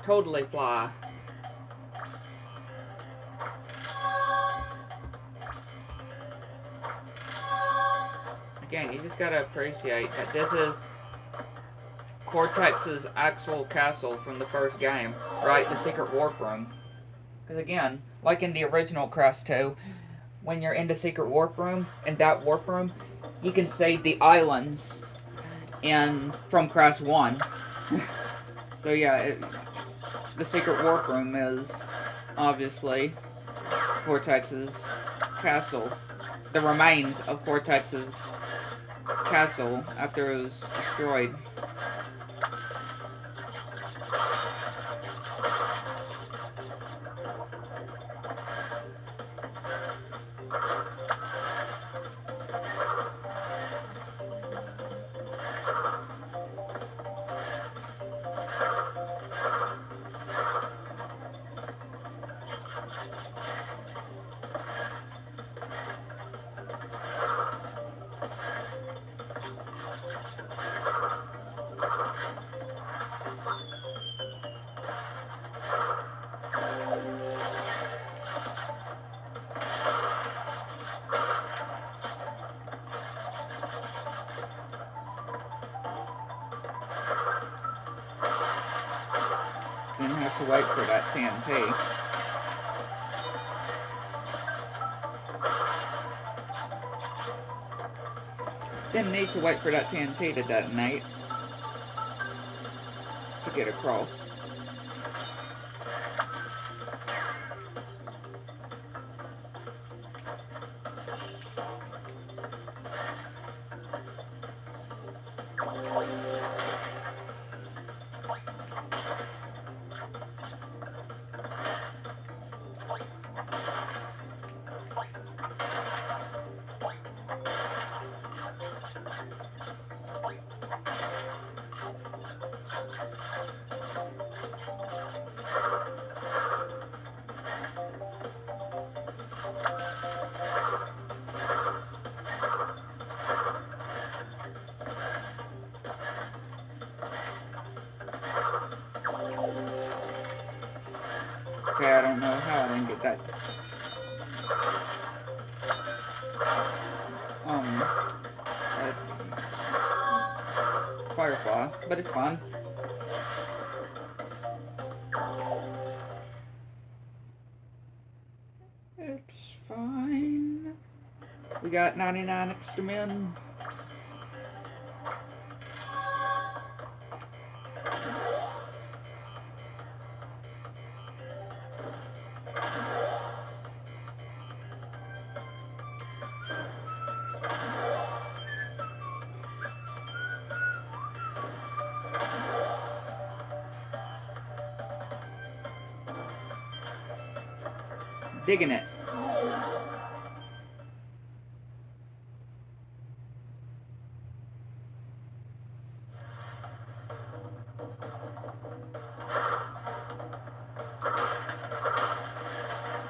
Totally fly. Again, you just gotta appreciate that this is Cortex's actual castle from the first game, right? The secret warp room. Because again, like in the original Crash 2, when you're in the secret warp room, in that warp room, you can see the islands from Crash 1. So yeah, the secret warp room is obviously Cortex's castle. The remains of Cortex's castle after it was destroyed. Didn't have to wait for that TNT. Didn't need to wait for that TNT to detonate to get across. Okay, I don't know how I didn't get that. Firefly, but it's fine. It's fine. We got 99 extra men. Digging it.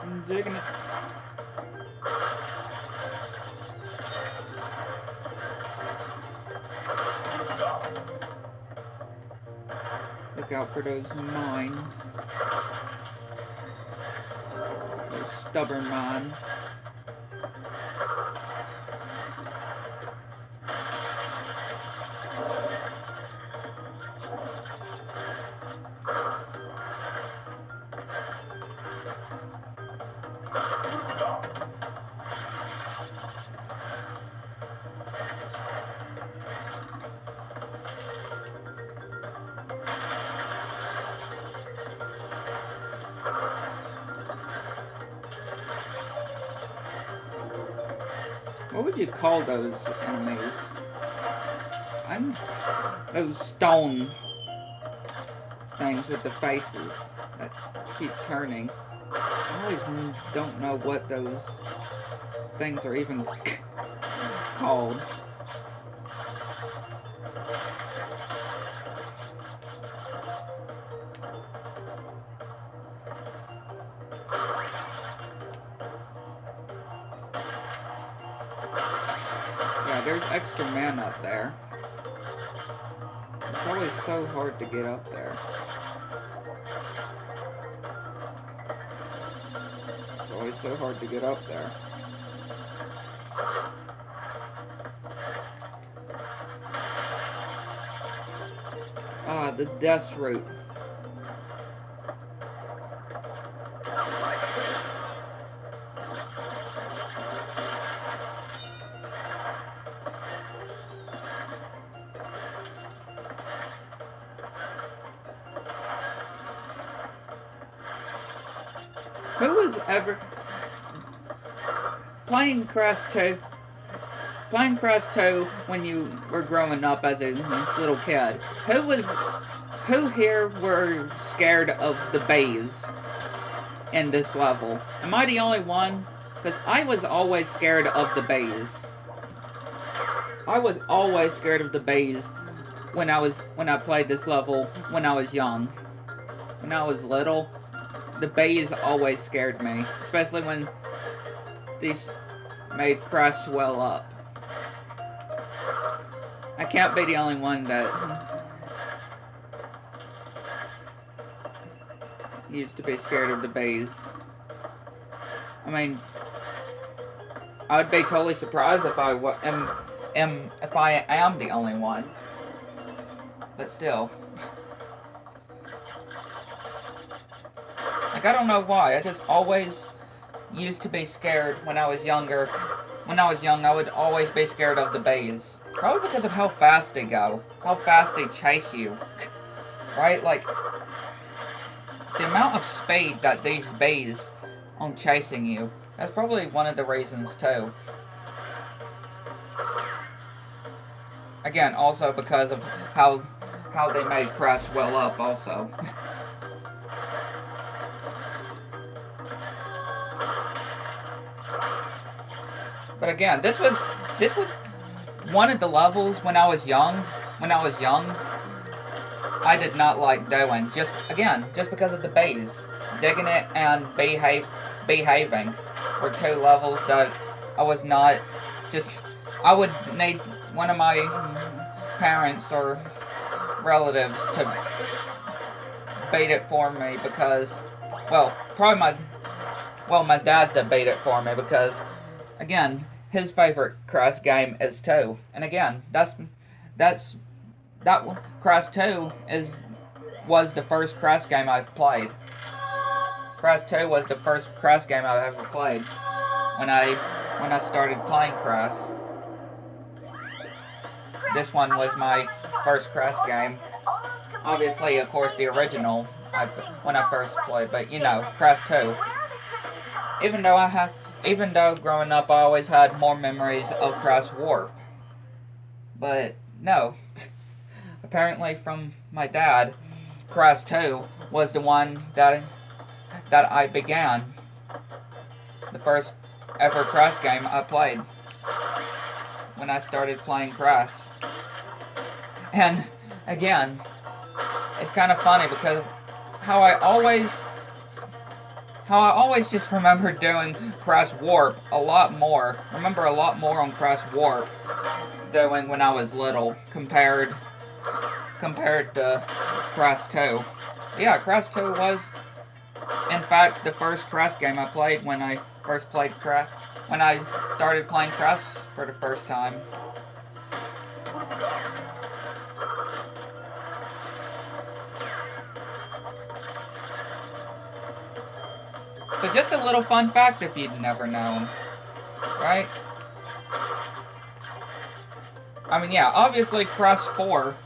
I'm digging it. Look out for those mines. stubborn minds. What would you call those enemies? Those stone things with the faces that keep turning. I always don't know what those things are even called. Yeah, there's extra men up there. It's always so hard to get up there. It's always so hard to get up there. Ah, the death route. Who was ever playing Crash 2 when you were growing up as a little kid? Who here were scared of the bays in this level? Am I the only one? Because I was always scared of the bays. I was always scared of the bays when I played this level when I was young. When I was little, the bays always scared me, especially when these made Crash swell up. I can't be the only one that used to be scared of the bays. I mean, I would be totally surprised if I am the only one. But still. Like, I don't know why. I just always used to be scared when I was younger. When I was young, I would always be scared of the bays. Probably because of how fast they go. How fast they chase you. Right? Like, the amount of speed that these bays on chasing you. That's probably one of the reasons, too. Again, also because of how they made Crash well up, also. But again, this was one of the levels when I was young. I did not like doing just because of the bays. Digging it and behaving were two levels that I was not just. I would need one of my parents or relatives to beat it for me because, well, probably my dad to beat it for me because, again, his favorite Crash game is 2. And again, that Crash 2 was the first Crash game I've played. Crash 2 was the first Crash game I've ever played when I started playing Crash. This one was my first Crash game. Obviously, of course, the original when I first played, but you know, Crash 2. Even though growing up I always had more memories of Crash Warp. But no. Apparently from my dad, Crash 2 was the one that I began. The first ever Crash game I played when I started playing Crash. And again, it's kind of funny because how I always just remember doing Crash Warp a lot more. Remember a lot more on Crash Warp doing when I was little compared to Crash 2. Yeah, Crash 2 in fact, the first Crash game I played when I first played Crash, when I started playing Crash for the first time. So just a little fun fact if you'd never known, right? I mean, yeah, obviously Crash 4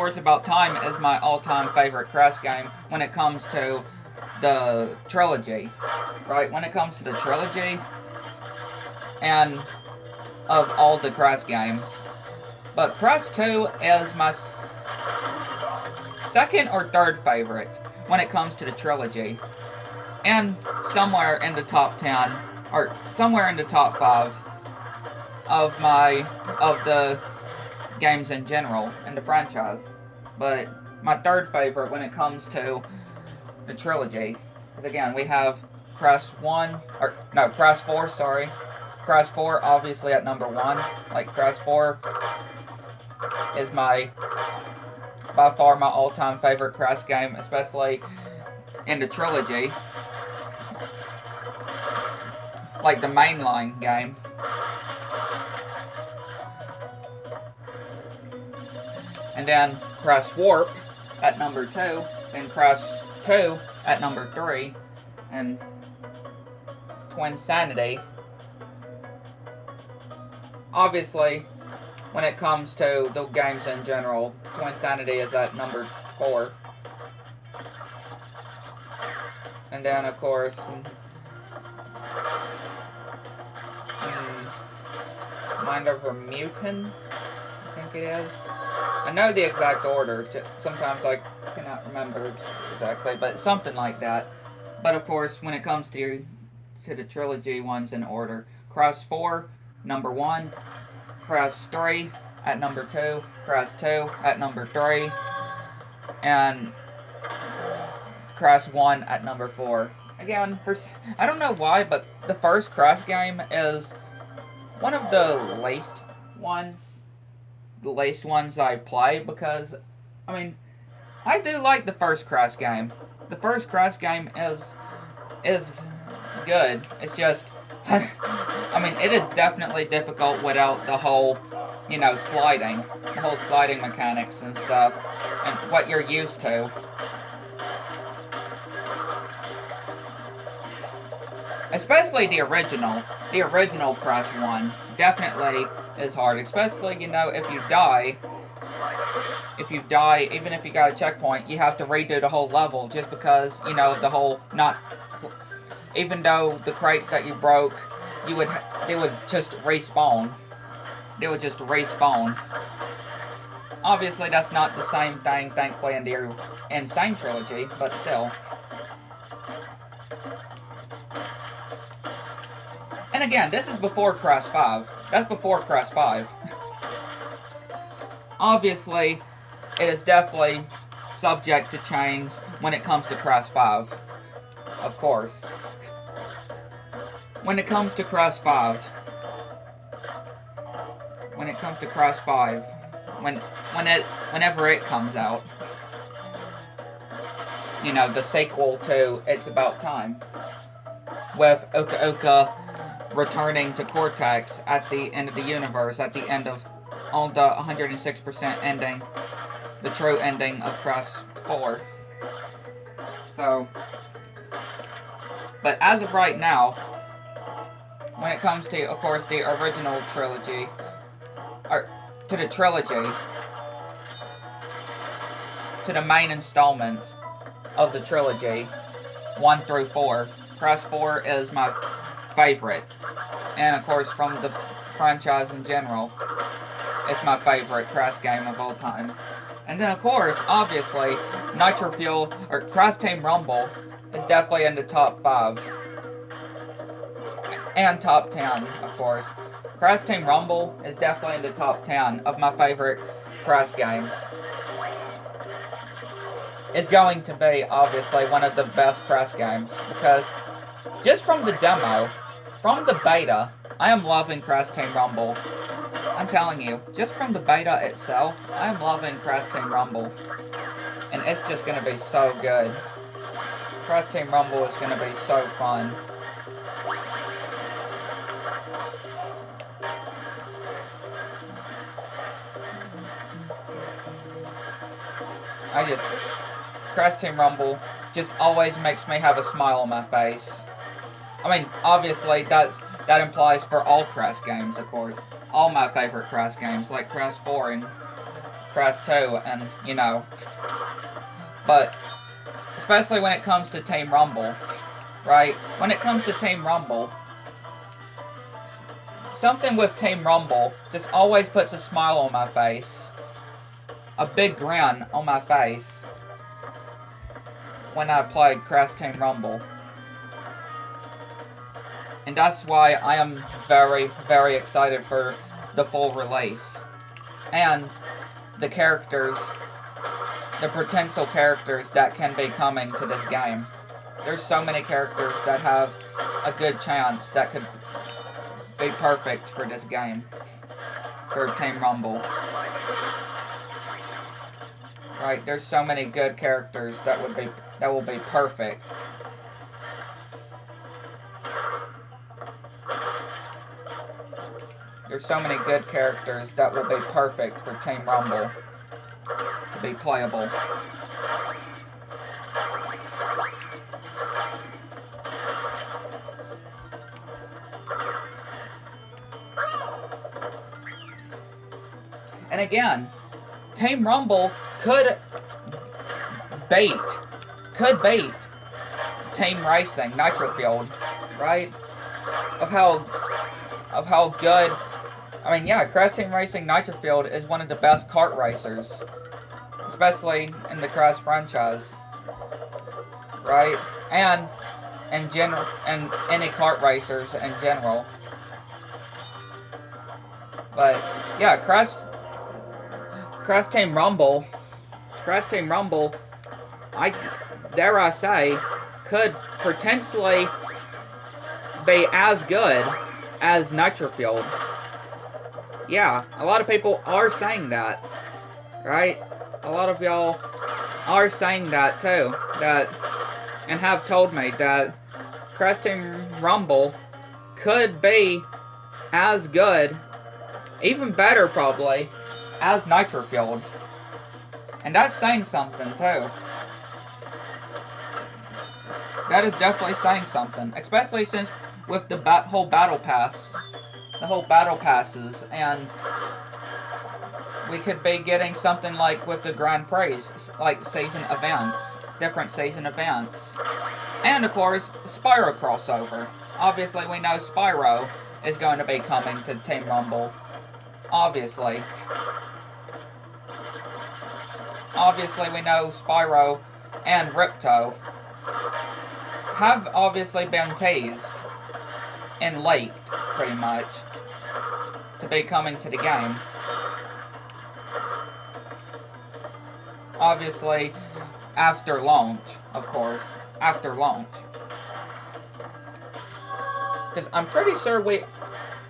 is About Time is my all-time favorite Crash game when it comes to the trilogy, right? When it comes to the trilogy and of all the Crash games. But Crash 2 is my second or third favorite when it comes to the trilogy. And somewhere in the top 10, or somewhere in the top 5 of the games in general in the franchise. But my third favorite when it comes to the trilogy is, again, we have Crash 4, sorry. Crash 4 obviously at number 1. Like, Crash 4 is by far my all-time favorite Crash game, especially in the trilogy. Like the mainline games. And then Crash Warp at number 2, and Crash 2 at number 3, and Twinsanity. Obviously, when it comes to the games in general, Twinsanity is at number 4. And then, of course, Mind Over Mutant, I think it is. I know the exact order, sometimes I cannot remember exactly, but something like that. But of course, when it comes to the trilogy ones in order, Crash 4, number 1, Crash 3 at number 2, Crash 2 at number 3, and Crash 1 at number 4. Again, I don't know why, but the first Crash game is one of the least ones I play, because, I mean, I do like the first Crash game. The first Crash game is good. It's just, I mean, it is definitely difficult without the whole, you know, sliding mechanics and stuff, and what you're used to. Especially the original Crash 1 definitely is hard, especially, you know, if you die, even if you got a checkpoint, you have to redo the whole level, just because, you know, the whole, even though the crates that you broke, they would just respawn. They would just respawn. Obviously, that's not the same thing, thankfully, in the Insane trilogy, but still. And again, this is before Crash 5. That's before Crash 5. Obviously, it is definitely subject to change when it comes to Crash 5. Of course. When it comes to Crash 5. Whenever it comes out. You know, the sequel to It's About Time. With Oka Oka returning to Cortex at the end of the universe, at the end of all the 106% ending, the true ending of Crash 4. So, but as of right now, when it comes to, of course, the original trilogy, or to the trilogy, to the main installments of the trilogy, 1 through 4, Crash 4 is my favorite. And of course, from the franchise in general, it's my favorite Crash game of all time. And then of course, obviously, Nitro Fuel, or Crash Team Rumble, is definitely in the top 5. And top 10, of course. Crash Team Rumble is definitely in the top 10 of my favorite Crash games. It's going to be, obviously, one of the best Crash games, because just from the demo, from the beta, I am loving Crash Team Rumble. I'm telling you, just from the beta itself, I am loving Crash Team Rumble. And it's just going to be so good. Crash Team Rumble is going to be so fun. Crash Team Rumble just always makes me have a smile on my face. I mean, obviously, that implies for all Crash games, of course. All my favorite Crash games, like Crash 4 and Crash 2, and, you know. But, especially when it comes to Team Rumble, right? When it comes to Team Rumble, something with Team Rumble just always puts a smile on my face. A big grin on my face when I played Crash Team Rumble. And that's why I am very, very excited for the full release. And the characters, the potential characters that can be coming to this game. There's so many characters that have a good chance that could be perfect for this game. For Team Rumble. Right, there's so many good characters that will be perfect. There's so many good characters that will be perfect for Team Rumble to be playable. And again, Team Rumble could bait Team Racing, Nitro Fueled, right? Of how good. I mean, yeah, Crash Team Racing Nitro Fueled is one of the best kart racers, especially in the Crash franchise, right? And in general, and any kart racers in general. But yeah, Crash Team Rumble, I dare I say, could potentially be as good as Nitro Fueled. Yeah, a lot of people are saying that, right? A lot of y'all are saying that too, and have told me that Crash Team Rumble could be as good, even better probably, as Nitro Fueled. And that's saying something too. That is definitely saying something, especially since with the whole battle passes, and we could be getting something like with the Grand Prix, like season events, different season events, and of course Spyro crossover. Obviously, we know Spyro is going to be coming to Team Rumble. Obviously, we know Spyro and Ripto have obviously been teased and leaked, pretty much, to be coming to the game. Obviously, after launch, of course. After launch. Because I'm pretty sure we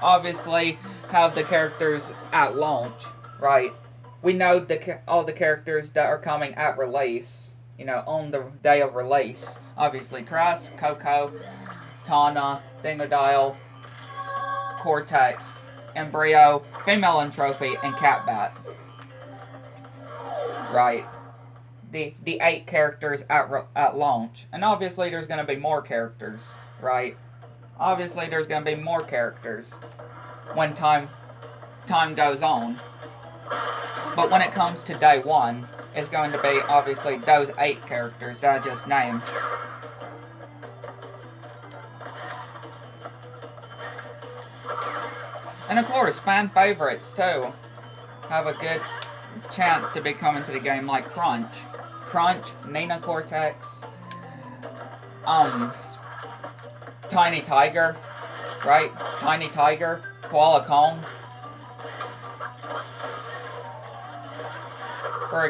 obviously have the characters at launch, right? We know all the characters that are coming at release, you know, on the day of release. Obviously, Crash, Coco, Tawna, Dingodile, Cortex, Embryo, Female Entropy, and Catbat. Right. The 8 characters at launch. And obviously there's going to be more characters, right? Obviously there's going to be more characters when time goes on. But when it comes to day 1, it's going to be obviously those 8 characters that I just named. And of course, fan favorites too have a good chance to be coming to the game, like Crunch, Nina Cortex, Tiny Tiger, right? Tiny Tiger, Koala Kong. For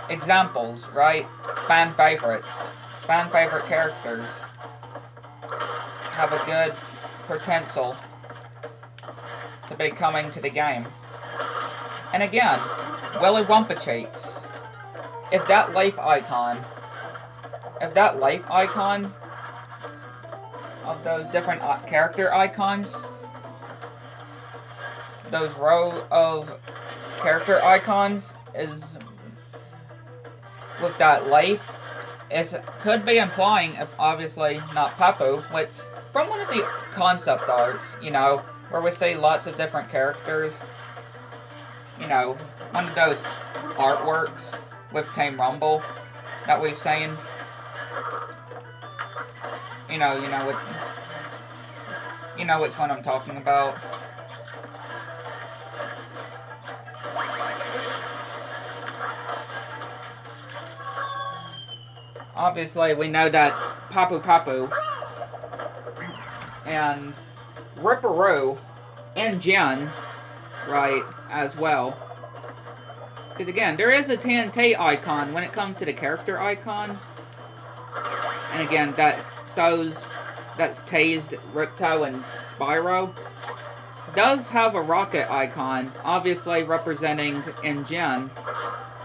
examples, right? Fan favorite characters have a good potential to be coming to the game. And again, Willy Wumpa Cheeks. If that leaf icon if that life icon of those different character icons, those row of character icons is with that life, could be implying, if obviously not Papu, which from one of the concept arts, you know, where we see lots of different characters, you know, one of those artworks with Team Rumble that we've seen. You know which one I'm talking about. Obviously, we know that Papu Papu and Ripperoo and Jen, right, as well. Because again, there is a TNT icon when it comes to the character icons. And again, that's Tased, Ripto, and Spyro. Does have a rocket icon, obviously representing Jen.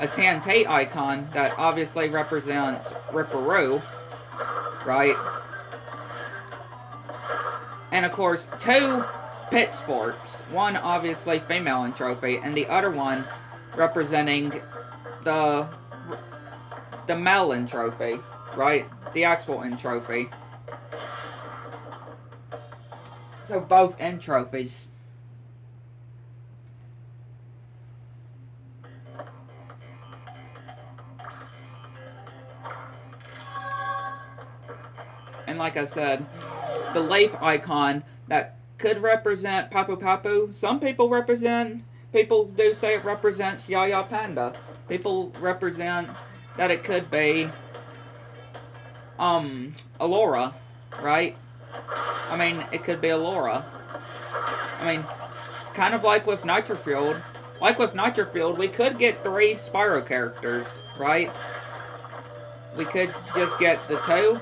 A TNT icon that obviously represents Ripperoo, right? And of course, 2 pitchforks. One obviously female in trophy, and the other one representing the male in trophy, right? The actual in trophy. So both in trophies. And like I said, the life icon that could represent Papu Papu. Some people do say it represents Yaya Panda. People represent that it could be Allura, right? I mean, it could be Allura. I mean, kind of like with Nitrofield. Like with Nitrofield, we could get 3 Spyro characters, right? We could just get the 2.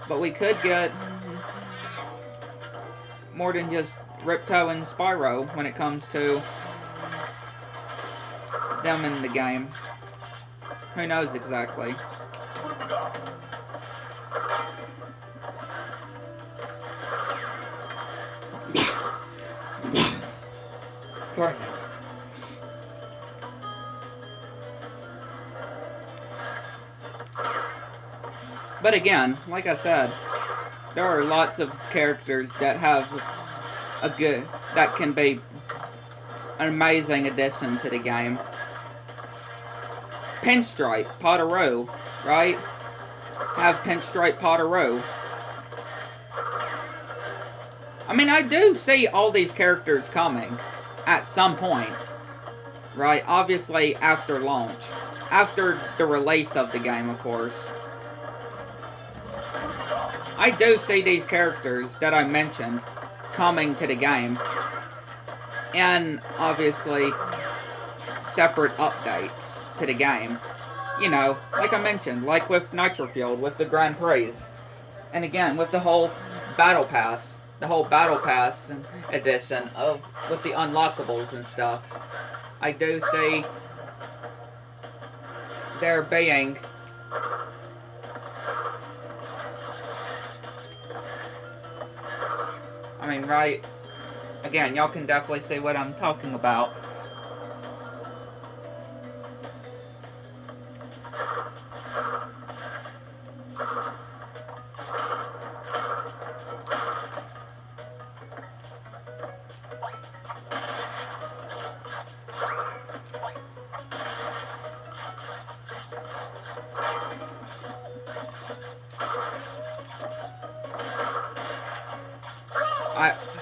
But we could get more than just Ripto and Spyro when it comes to them in the game. Who knows exactly? Sorry. But again, like I said, there are lots of characters that have that can be an amazing addition to the game. Pinstripe, Potteroo, right? Have Pinstripe Potteroo. I mean, I do see all these characters coming at some point, right? Obviously after launch. After the release of the game, of course. I do see these characters that I mentioned coming to the game. And obviously separate updates to the game. You know, like I mentioned, like with Nitrofield, with the Grand Prix. And again, with the whole Battle Pass. The whole Battle Pass edition with the unlockables and stuff. I do see there being I mean, right, again, y'all can definitely see what I'm talking about.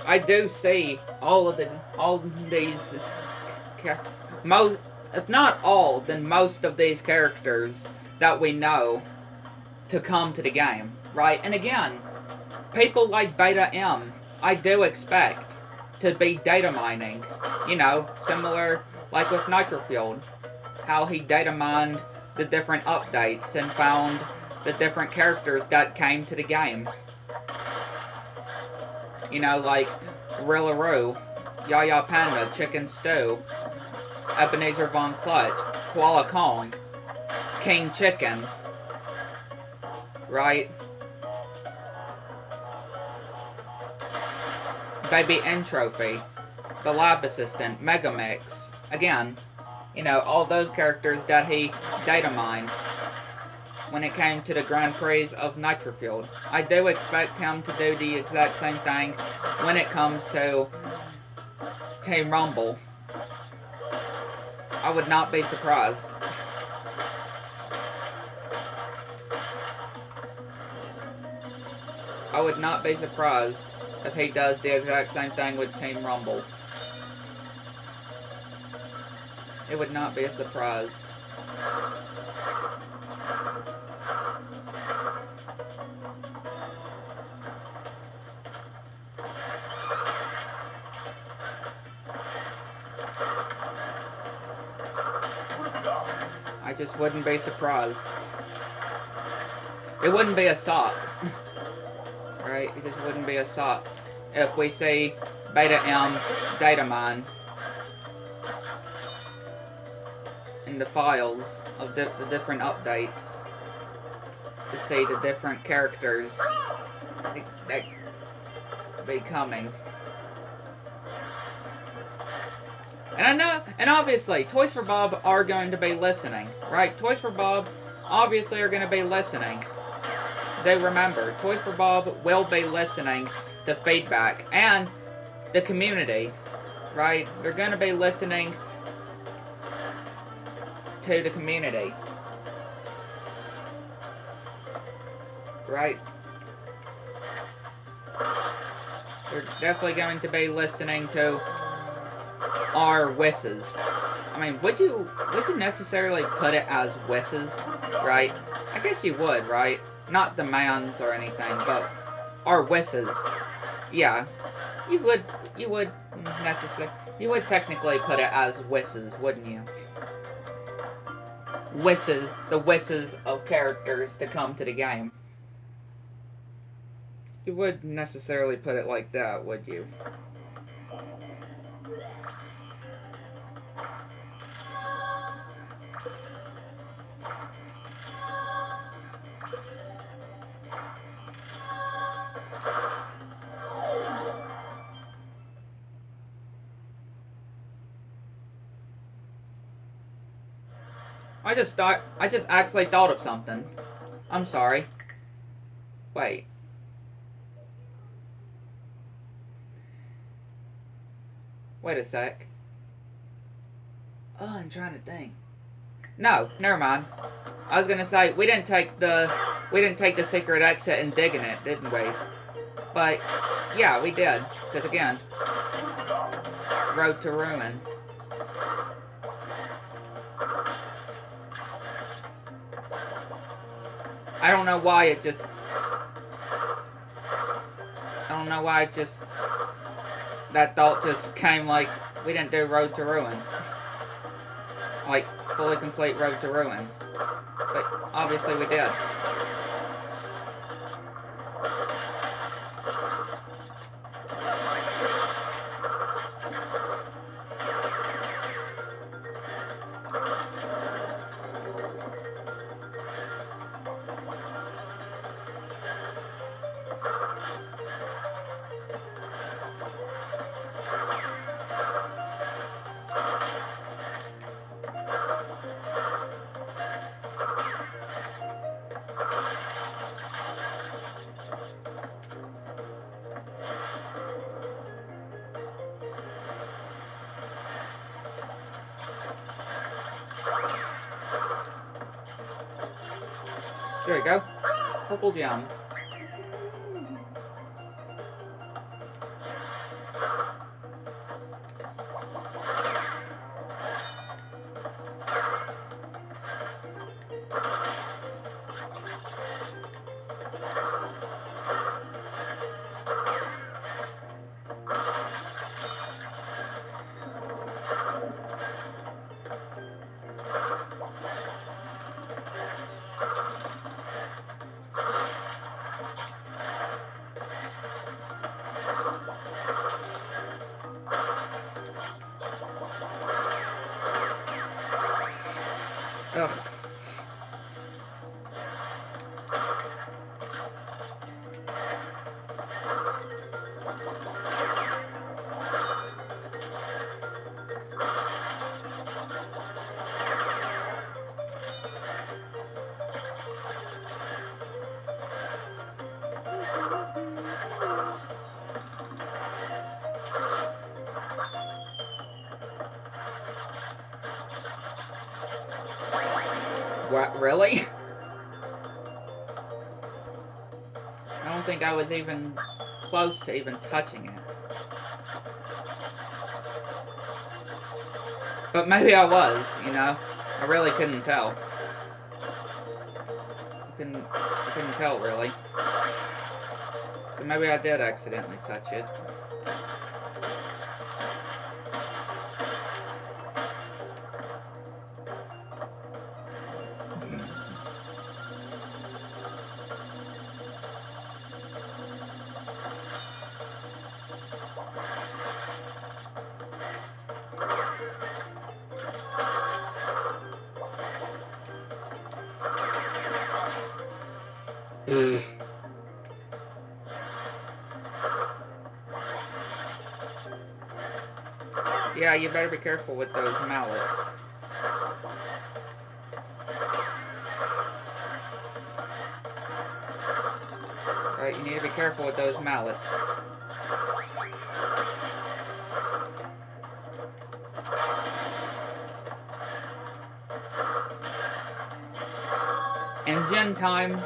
I do see all these, if not all, then most of these characters that we know to come to the game, right? And again, people like Beta M, I do expect to be data mining, you know, similar like with Nitrofield, how he data mined the different updates and found the different characters that came to the game. You know, like Rillaroo, Yaya Panda, Chicken Stew, Ebenezer Von Clutch, Koala Kong, King Chicken, right? Baby N Trophy, the lab assistant, Megamix. Again, you know, all those characters that he data mined when it came to the Grand Prix of Nitrofield. I do expect him to do the exact same thing when it comes to Team Rumble. I would not be surprised. I would not be surprised if he does the exact same thing with Team Rumble. It would not be a surprise. I just wouldn't be surprised. It wouldn't be a sock. Right? It just wouldn't be a sock if we see Beta M data mine in the files of the different updates to see the different characters that be coming. And I know, and obviously, Toys for Bob are going to be listening, right? Toys for Bob obviously are going to be listening. They remember, Toys for Bob will be listening to feedback and the community, right? They're going to be listening to the community, right? They're definitely going to be listening to our wishes. I mean, would you necessarily put it as wishes, right? I guess you would, right? Not demands or anything, but our wishes. Yeah, you would technically put it as wishes, wouldn't you? Wishes, the wishes of characters to come to the game. You would necessarily put it like that, would you? I just actually thought of something. I'm sorry. Wait. Wait a sec. Oh, I'm trying to think. No, never mind. I was gonna say we didn't take the secret exit and digging it, didn't we? But yeah, we did. Because again, Road to Ruin. I don't know why it just... that thought just came like, we didn't do Road to Ruin. Like, fully complete Road to Ruin. But obviously we did. There we go. Purple gem. Ugh. What, really? I don't think I was even close to even touching it. But maybe I was, you know? I really couldn't tell. I couldn't tell, really. So maybe I did accidentally touch it. Yeah, you better be careful with those mallets. Alright, you need to be careful with those mallets. Engine time.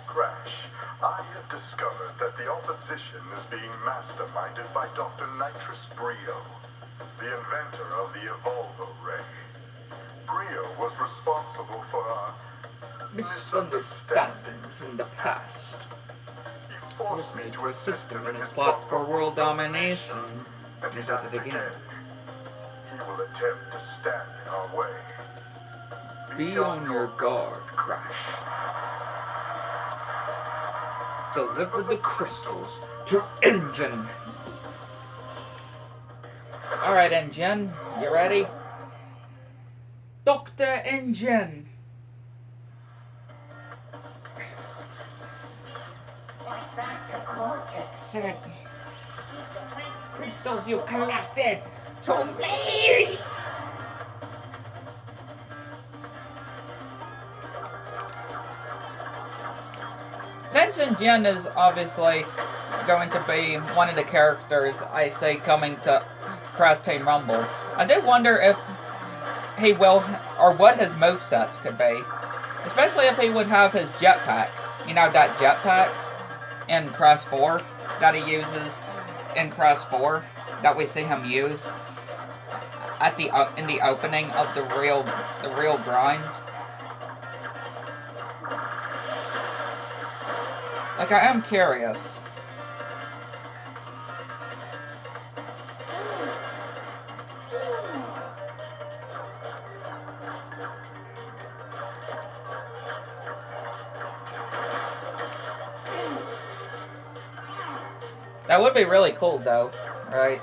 Crash, I have discovered that the opposition is being masterminded by Dr. Nitrous Brio, the inventor of the Evolvo Ray. Brio was responsible for our Misunderstandings in the past. He forced me to assist him in his plot for world domination. and he's at it again. He will attempt to stand in our way. Be on your guard, Crash. Deliver the crystals to Engine. Alright, Engine. You ready? Dr. Engine! Dr. Cortex. Said, crystals you collected to me! Since Engine is obviously going to be one of the characters I say coming to Crash Team Rumble, I do wonder if he will, or what his movesets could be. Especially if he would have his jetpack. You know, that jetpack in Crash 4 that he uses in Crash 4 that we see him use at in the opening of the real grind. Like, I am curious. That would be really cool, though, right?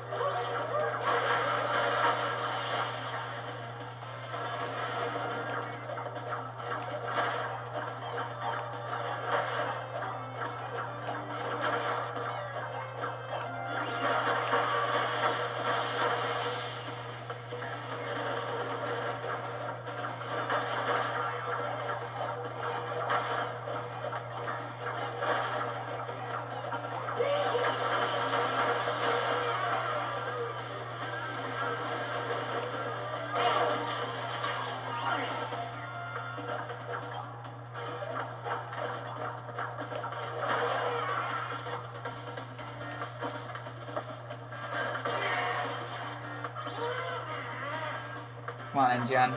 Come on in, Jen.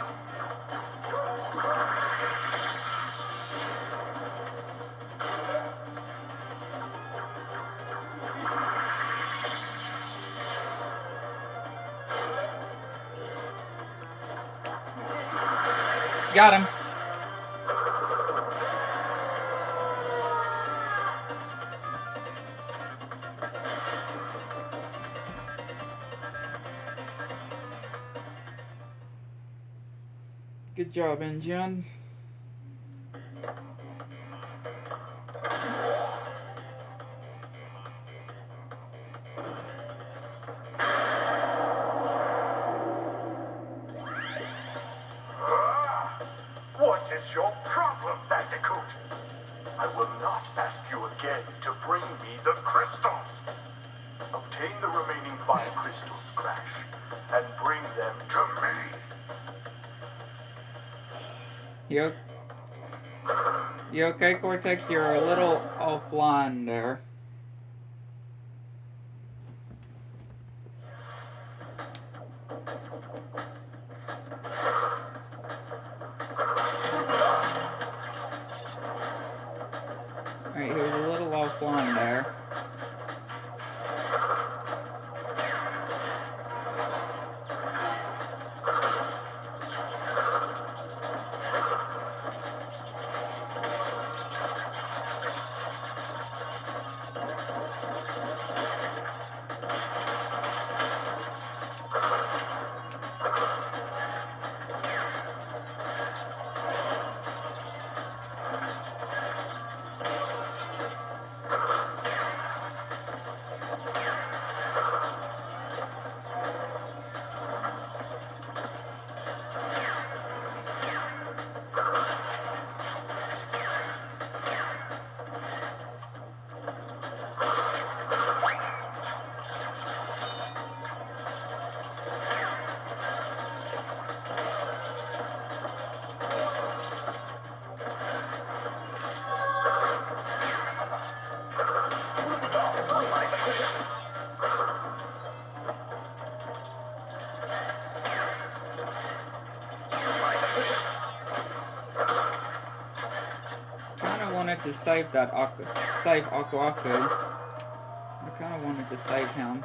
Got him. Good job, Engine. will not ask you again to bring me the crystals. Obtain the remaining 5 crystals, Crash, and bring them to me. You okay, Cortex? You're a little offline there. Alright, he was a little offline there. To save that save Aku Aku. I kind of wanted to save him.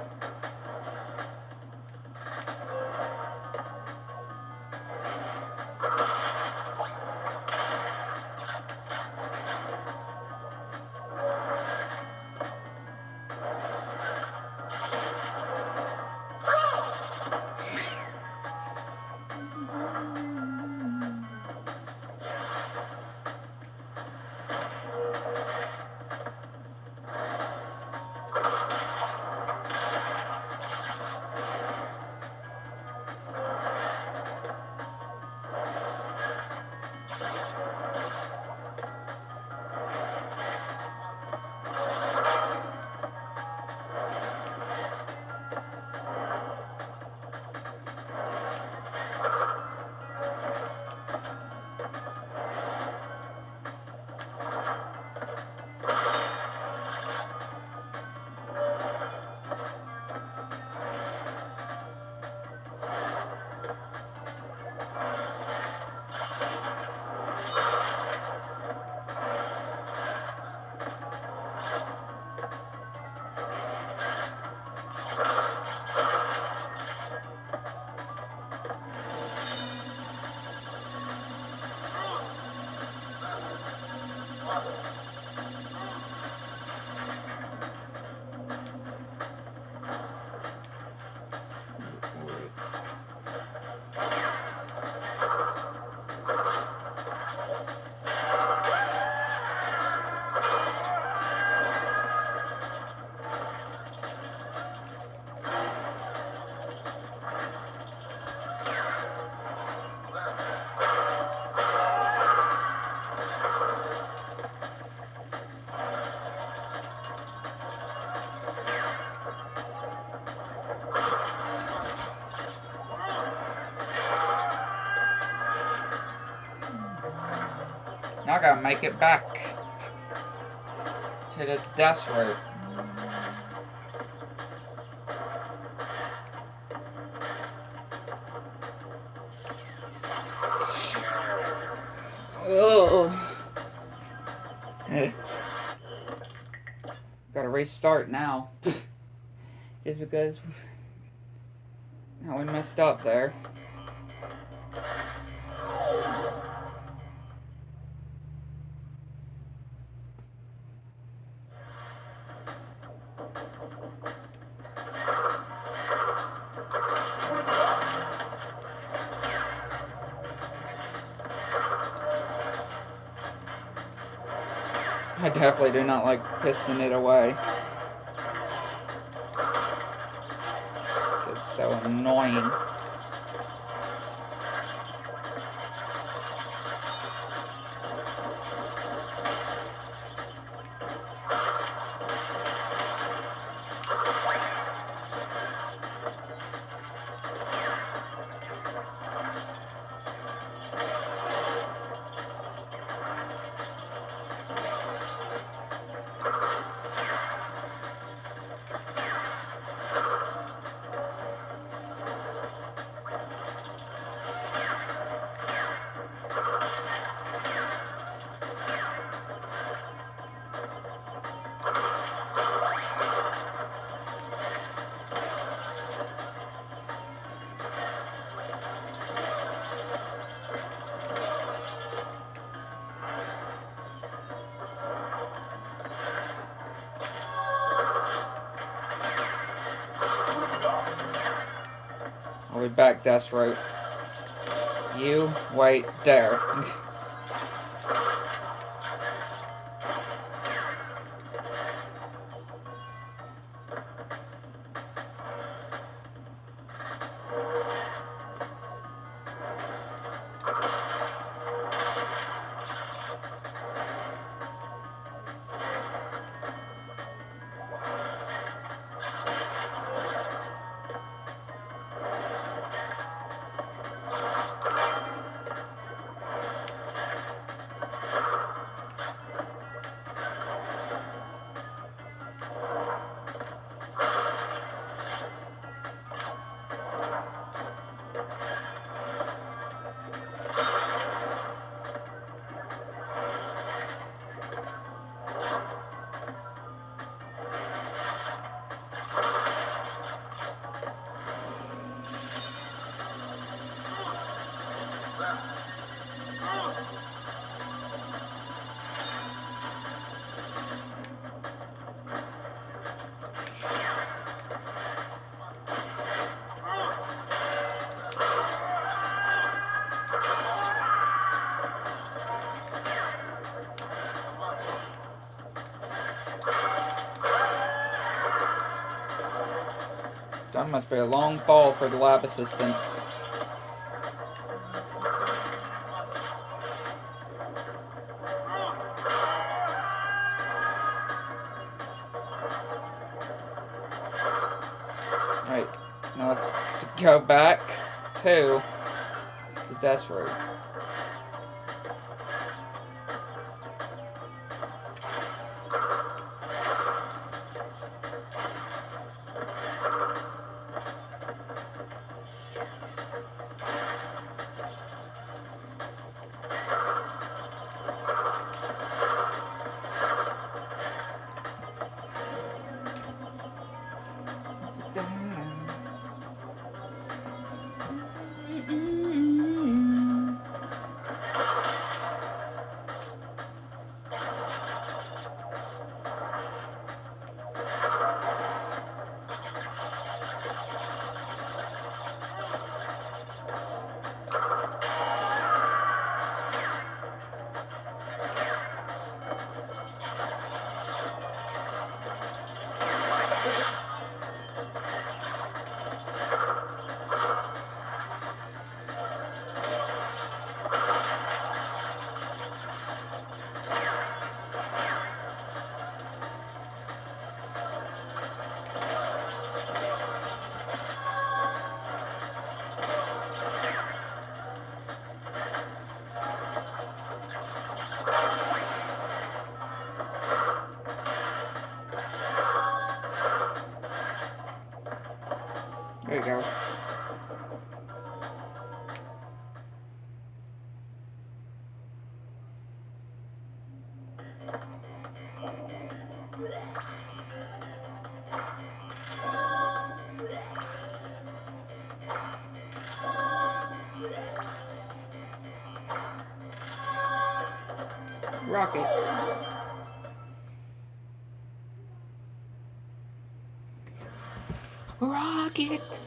Now I gotta make it back to the death route. Oh. Gotta restart now. Just because how we messed up there. I definitely do not like piston it away. This is so annoying. way back, Deathstroke. You wait there. That must be a long fall for the lab assistants. Right, now let's go back to the Deathstroke. There you go. Rocket. Rocket!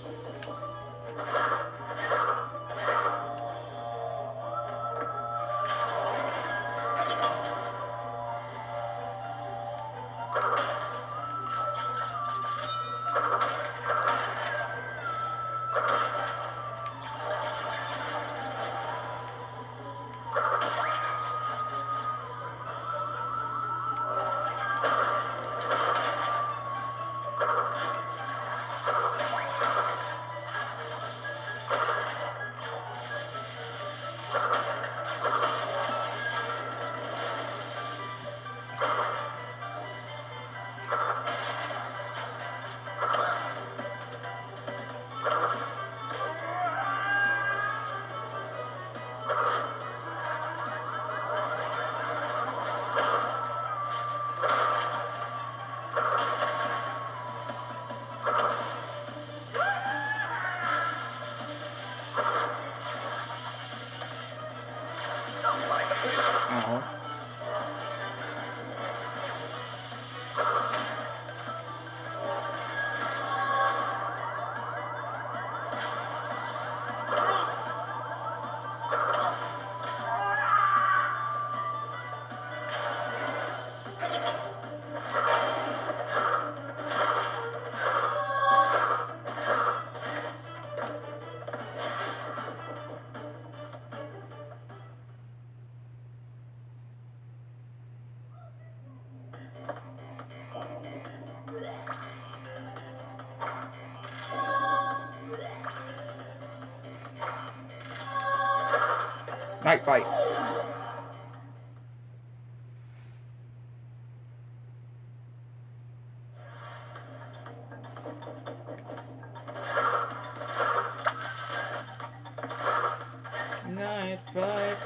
Night fight. Night fight.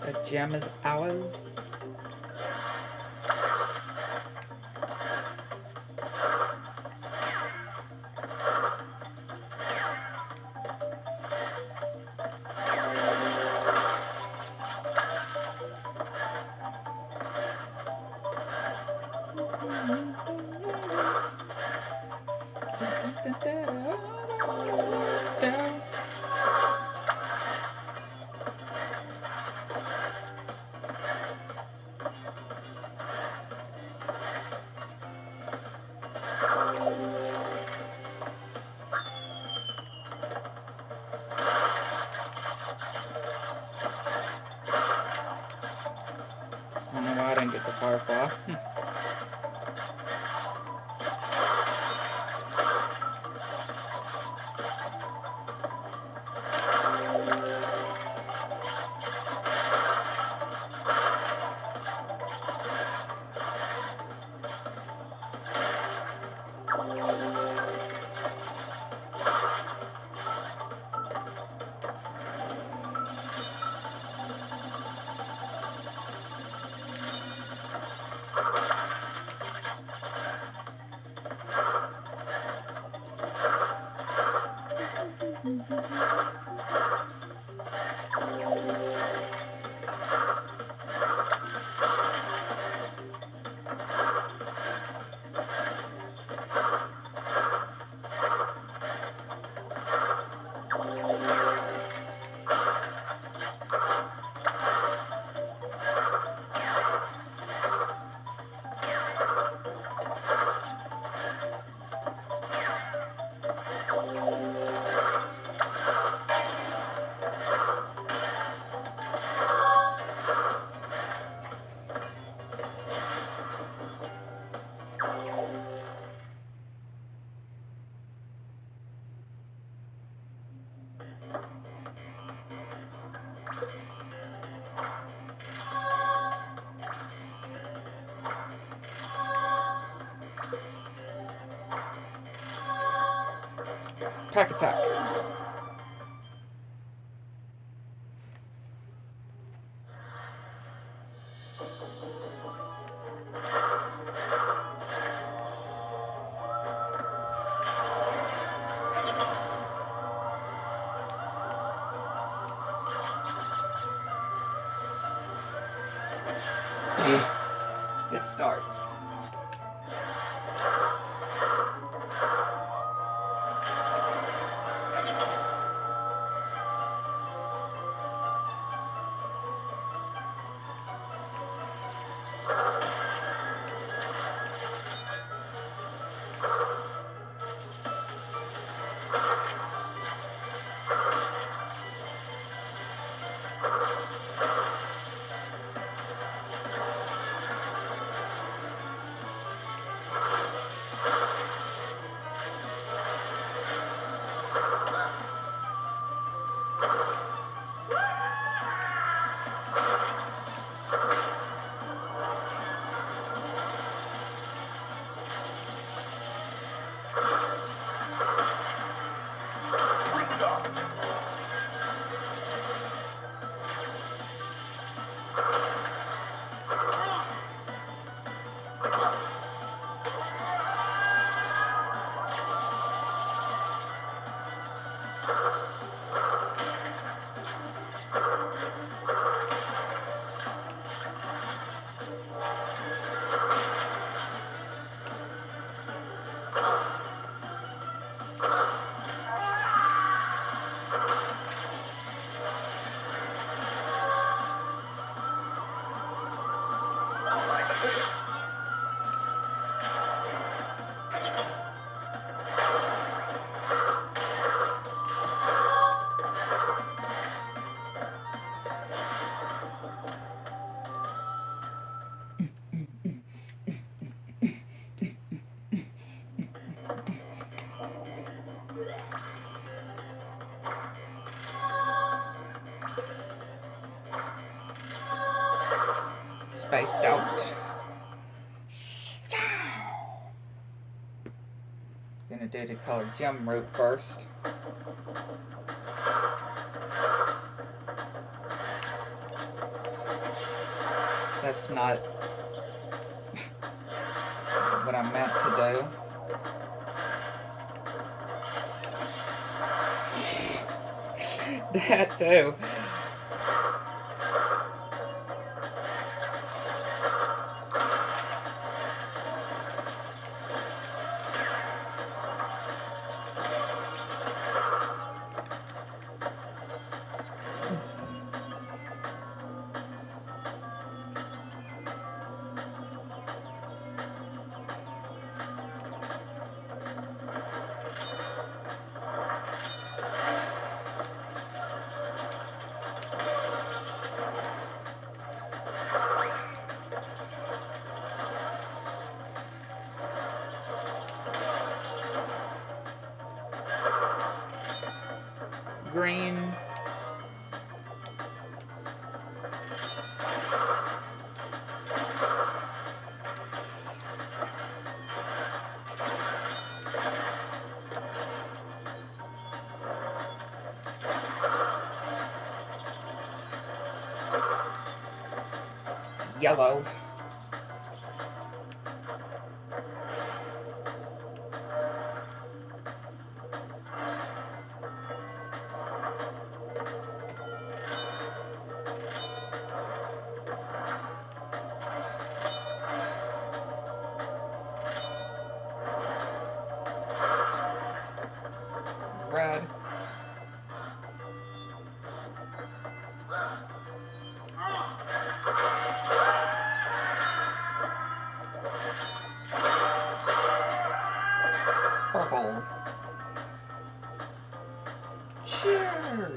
The gem is ours. I don't know why I didn't get the firefly. Pack attack. Good start. spaced out. Gonna do the color gem route first. That's not what I meant to do. That too. Green. Yellow. Red. Purple. Cheers!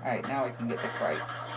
Alright, now we can get the crates.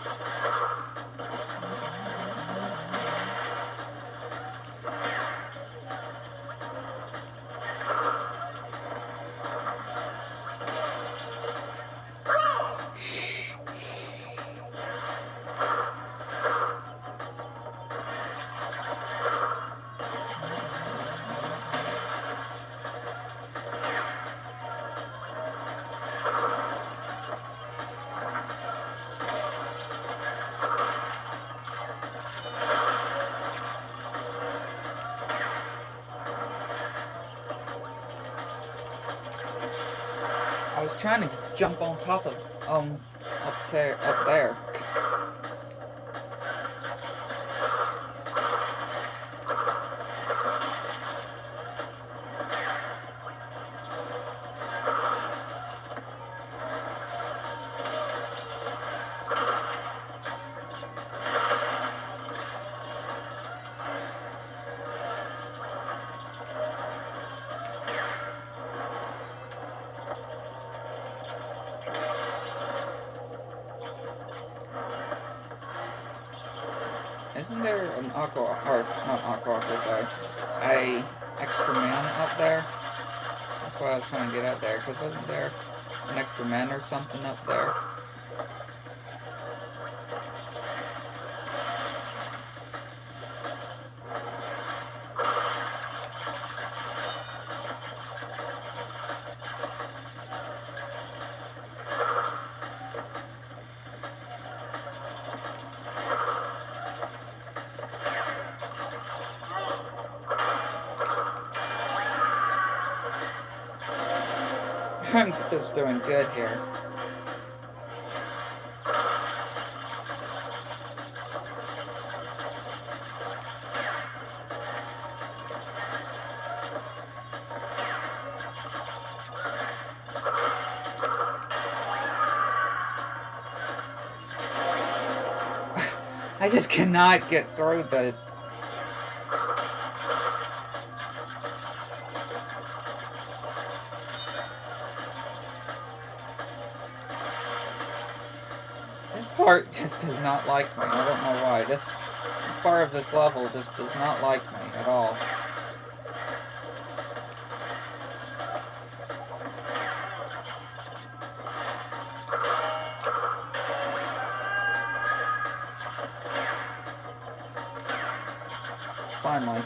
I was trying to jump on top of up there. Isn't there an a extra man up there? That's why I was trying to get up there, because wasn't there an extra man or something up there? I'm just doing good here. I just cannot get through the... This part just does not like me. I don't know why. This part of this level just does not like me. at all. Finally.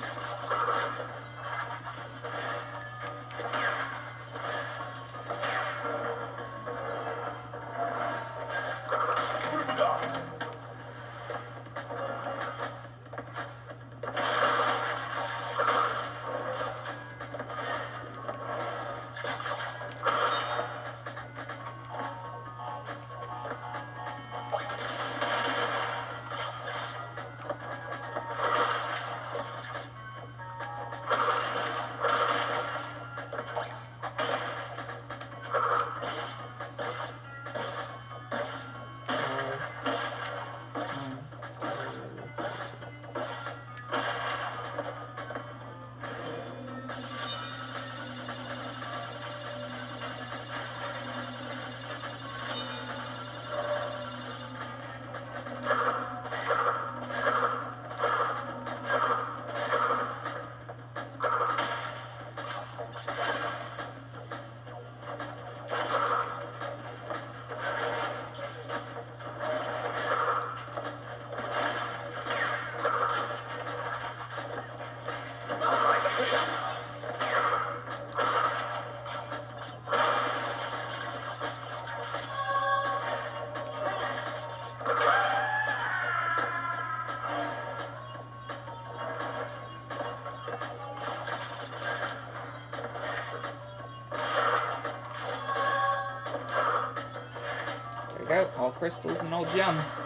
There we go, all crystals and all gems.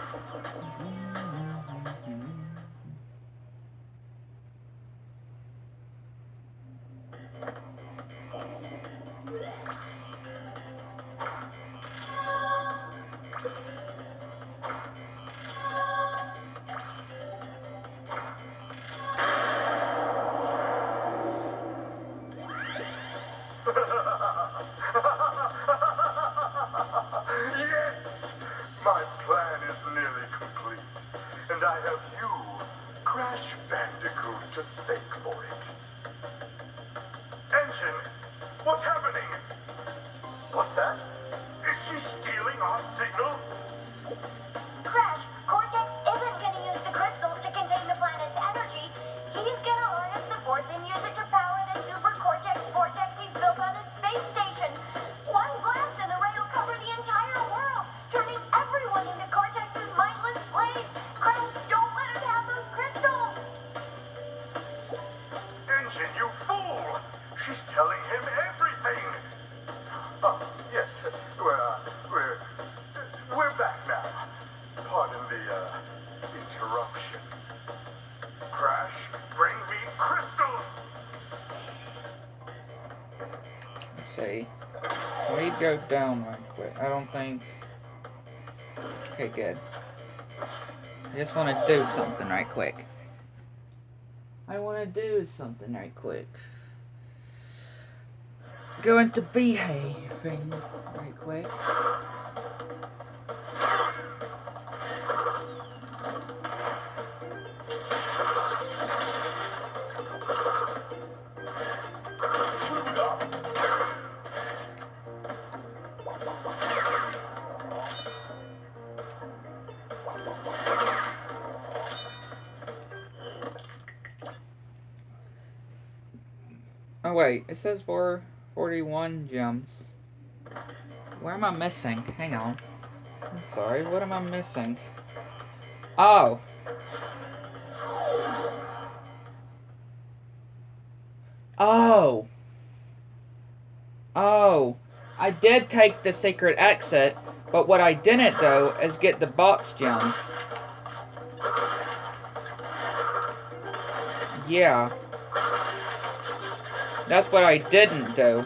Yes! My plan is nearly complete. And I have you, Crash Bandicoot, to thank for it. Engine, what's happening? What's that? Is she stealing our signal? Crash, Cortex isn't going to use the crystals to contain the planet's energy. He's going to harness the force and use it to power the super Cortex vortex he's built on his space station. One blast and the ray will cover the entire world, turning everyone into Cortex's mindless slaves. Crash, don't let him have those crystals. Engine, you fool! She's telling him everything! Oh, yes, we're back now. Pardon the, interruption. Crash, bring me crystals! Let's see. We go down right quick. I don't think... Okay, good. I just want to do something right quick. Going to behaving right quick. Oh wait, it says 41 gems. Where am I missing? Hang on. I'm sorry, what am I missing? Oh! Oh! Oh! I did take the secret exit, but what I didn't do is get the box gem. Yeah. That's what I didn't do.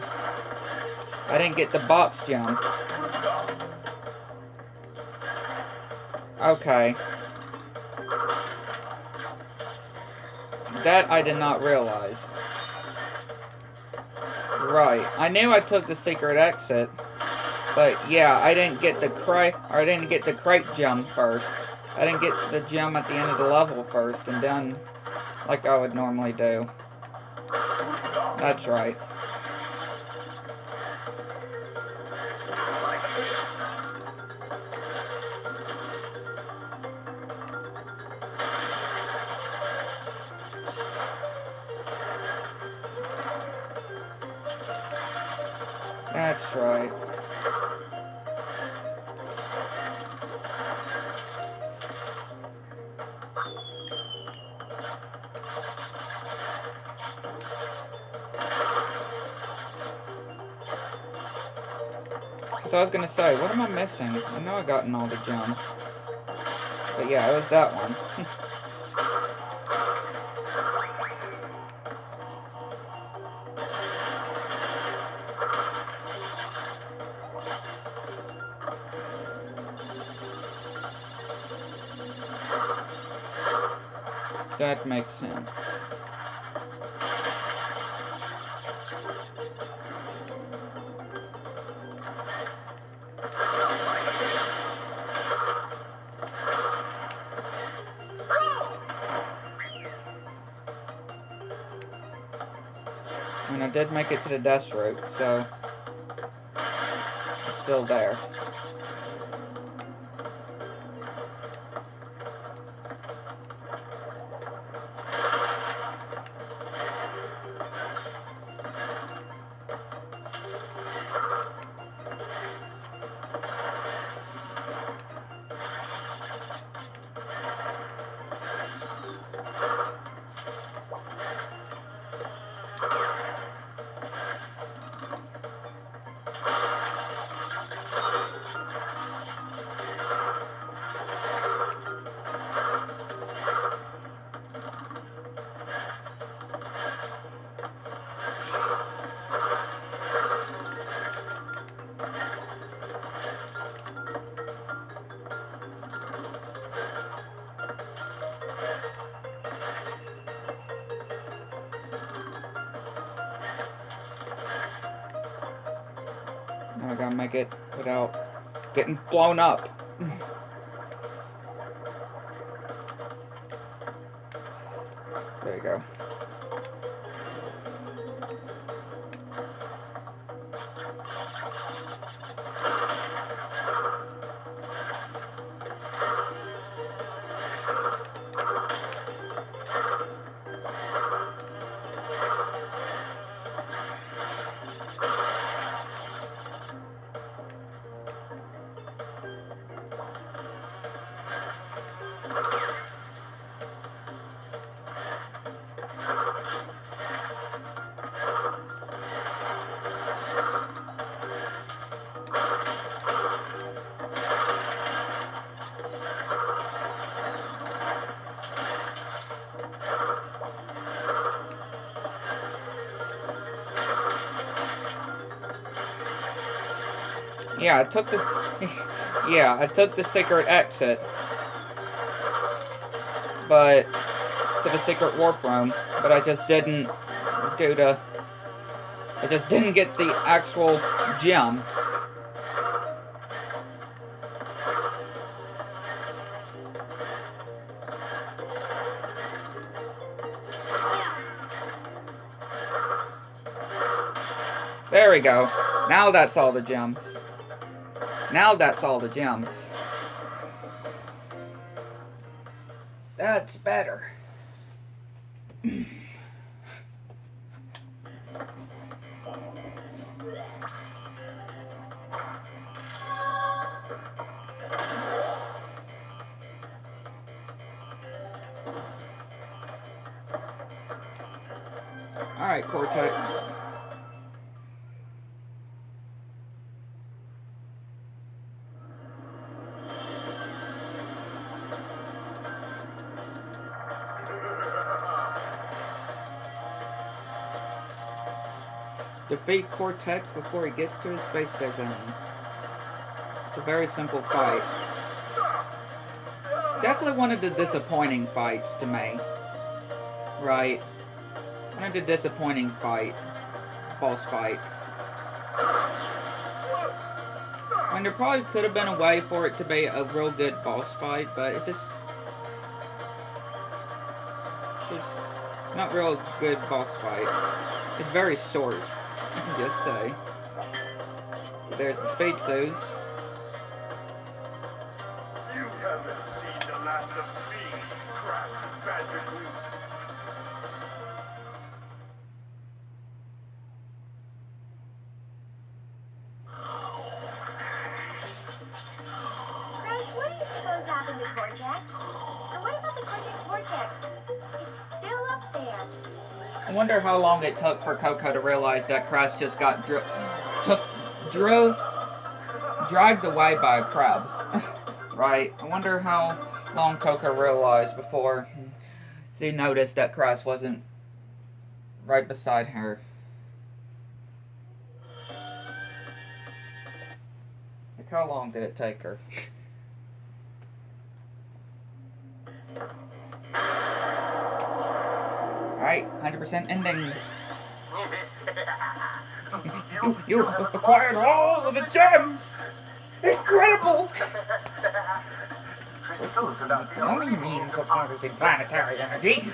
I didn't get the box gem. Okay. That I did not realize. Right. I knew I took the secret exit. But yeah, I didn't get the crate gem first. I didn't get the gem at the end of the level first, and then like I would normally do. That's right. That's right. So I was gonna say, what am I missing? I know I gotten all the gems. But yeah, it was that one. That makes sense. And I did make it to the death route, so it's still there. Now I gotta make it without getting blown up. There you go. Yeah, I took the secret exit, but to the secret warp room, but I just didn't get the actual gem. There we go. Now that's all the gems. Now that's all the gems. That's better. Alright, Cortex. Defeat Cortex before he gets to his space station. It's a very simple fight. Definitely one of the disappointing fights to me. Right. One of the disappointing boss fights. I mean, there probably could have been a way for it to be a real good boss fight, but it just It's not real good boss fight. It's very short, I can just say. There's the Spadesos. You haven't seen the last of me, Crash Bandicoot. Crash, what do you suppose happened to Cortex? And what about the Cortex Vortex? It's still up there. I wonder how long it took for Coco to realize that Crash just got dragged away by a crab. Right? I wonder how long Coco realized before she noticed that Crash wasn't right beside her. Like, how long did it take her? Alright, 100% ending. You acquired all of the gems! Incredible! Crystals are not The only means of harnessing planetary energy.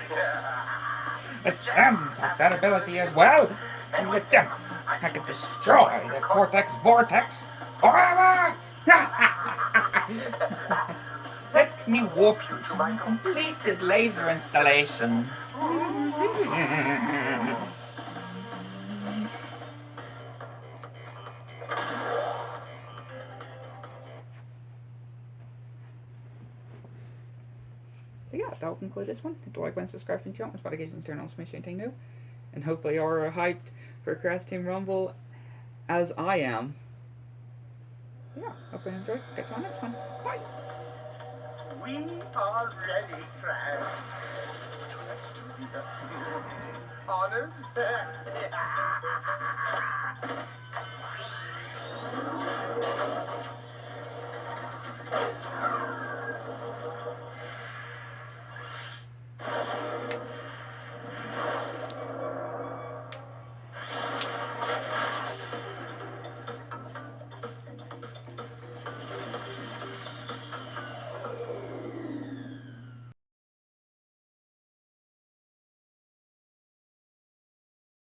The gems have that ability as well, and with them, I can destroy the Cortex Vortex forever! Let me warp you to my completed laser installation. So yeah, that will conclude this one. Hit the like button, subscribe to the channel, notifications turn on, smash anything new. And hopefully you are hyped for Crash Team Rumble as I am. So yeah, hopefully you enjoy. Catch you on the next one. Bye! We are ready, Crash. Would you like to do the honors?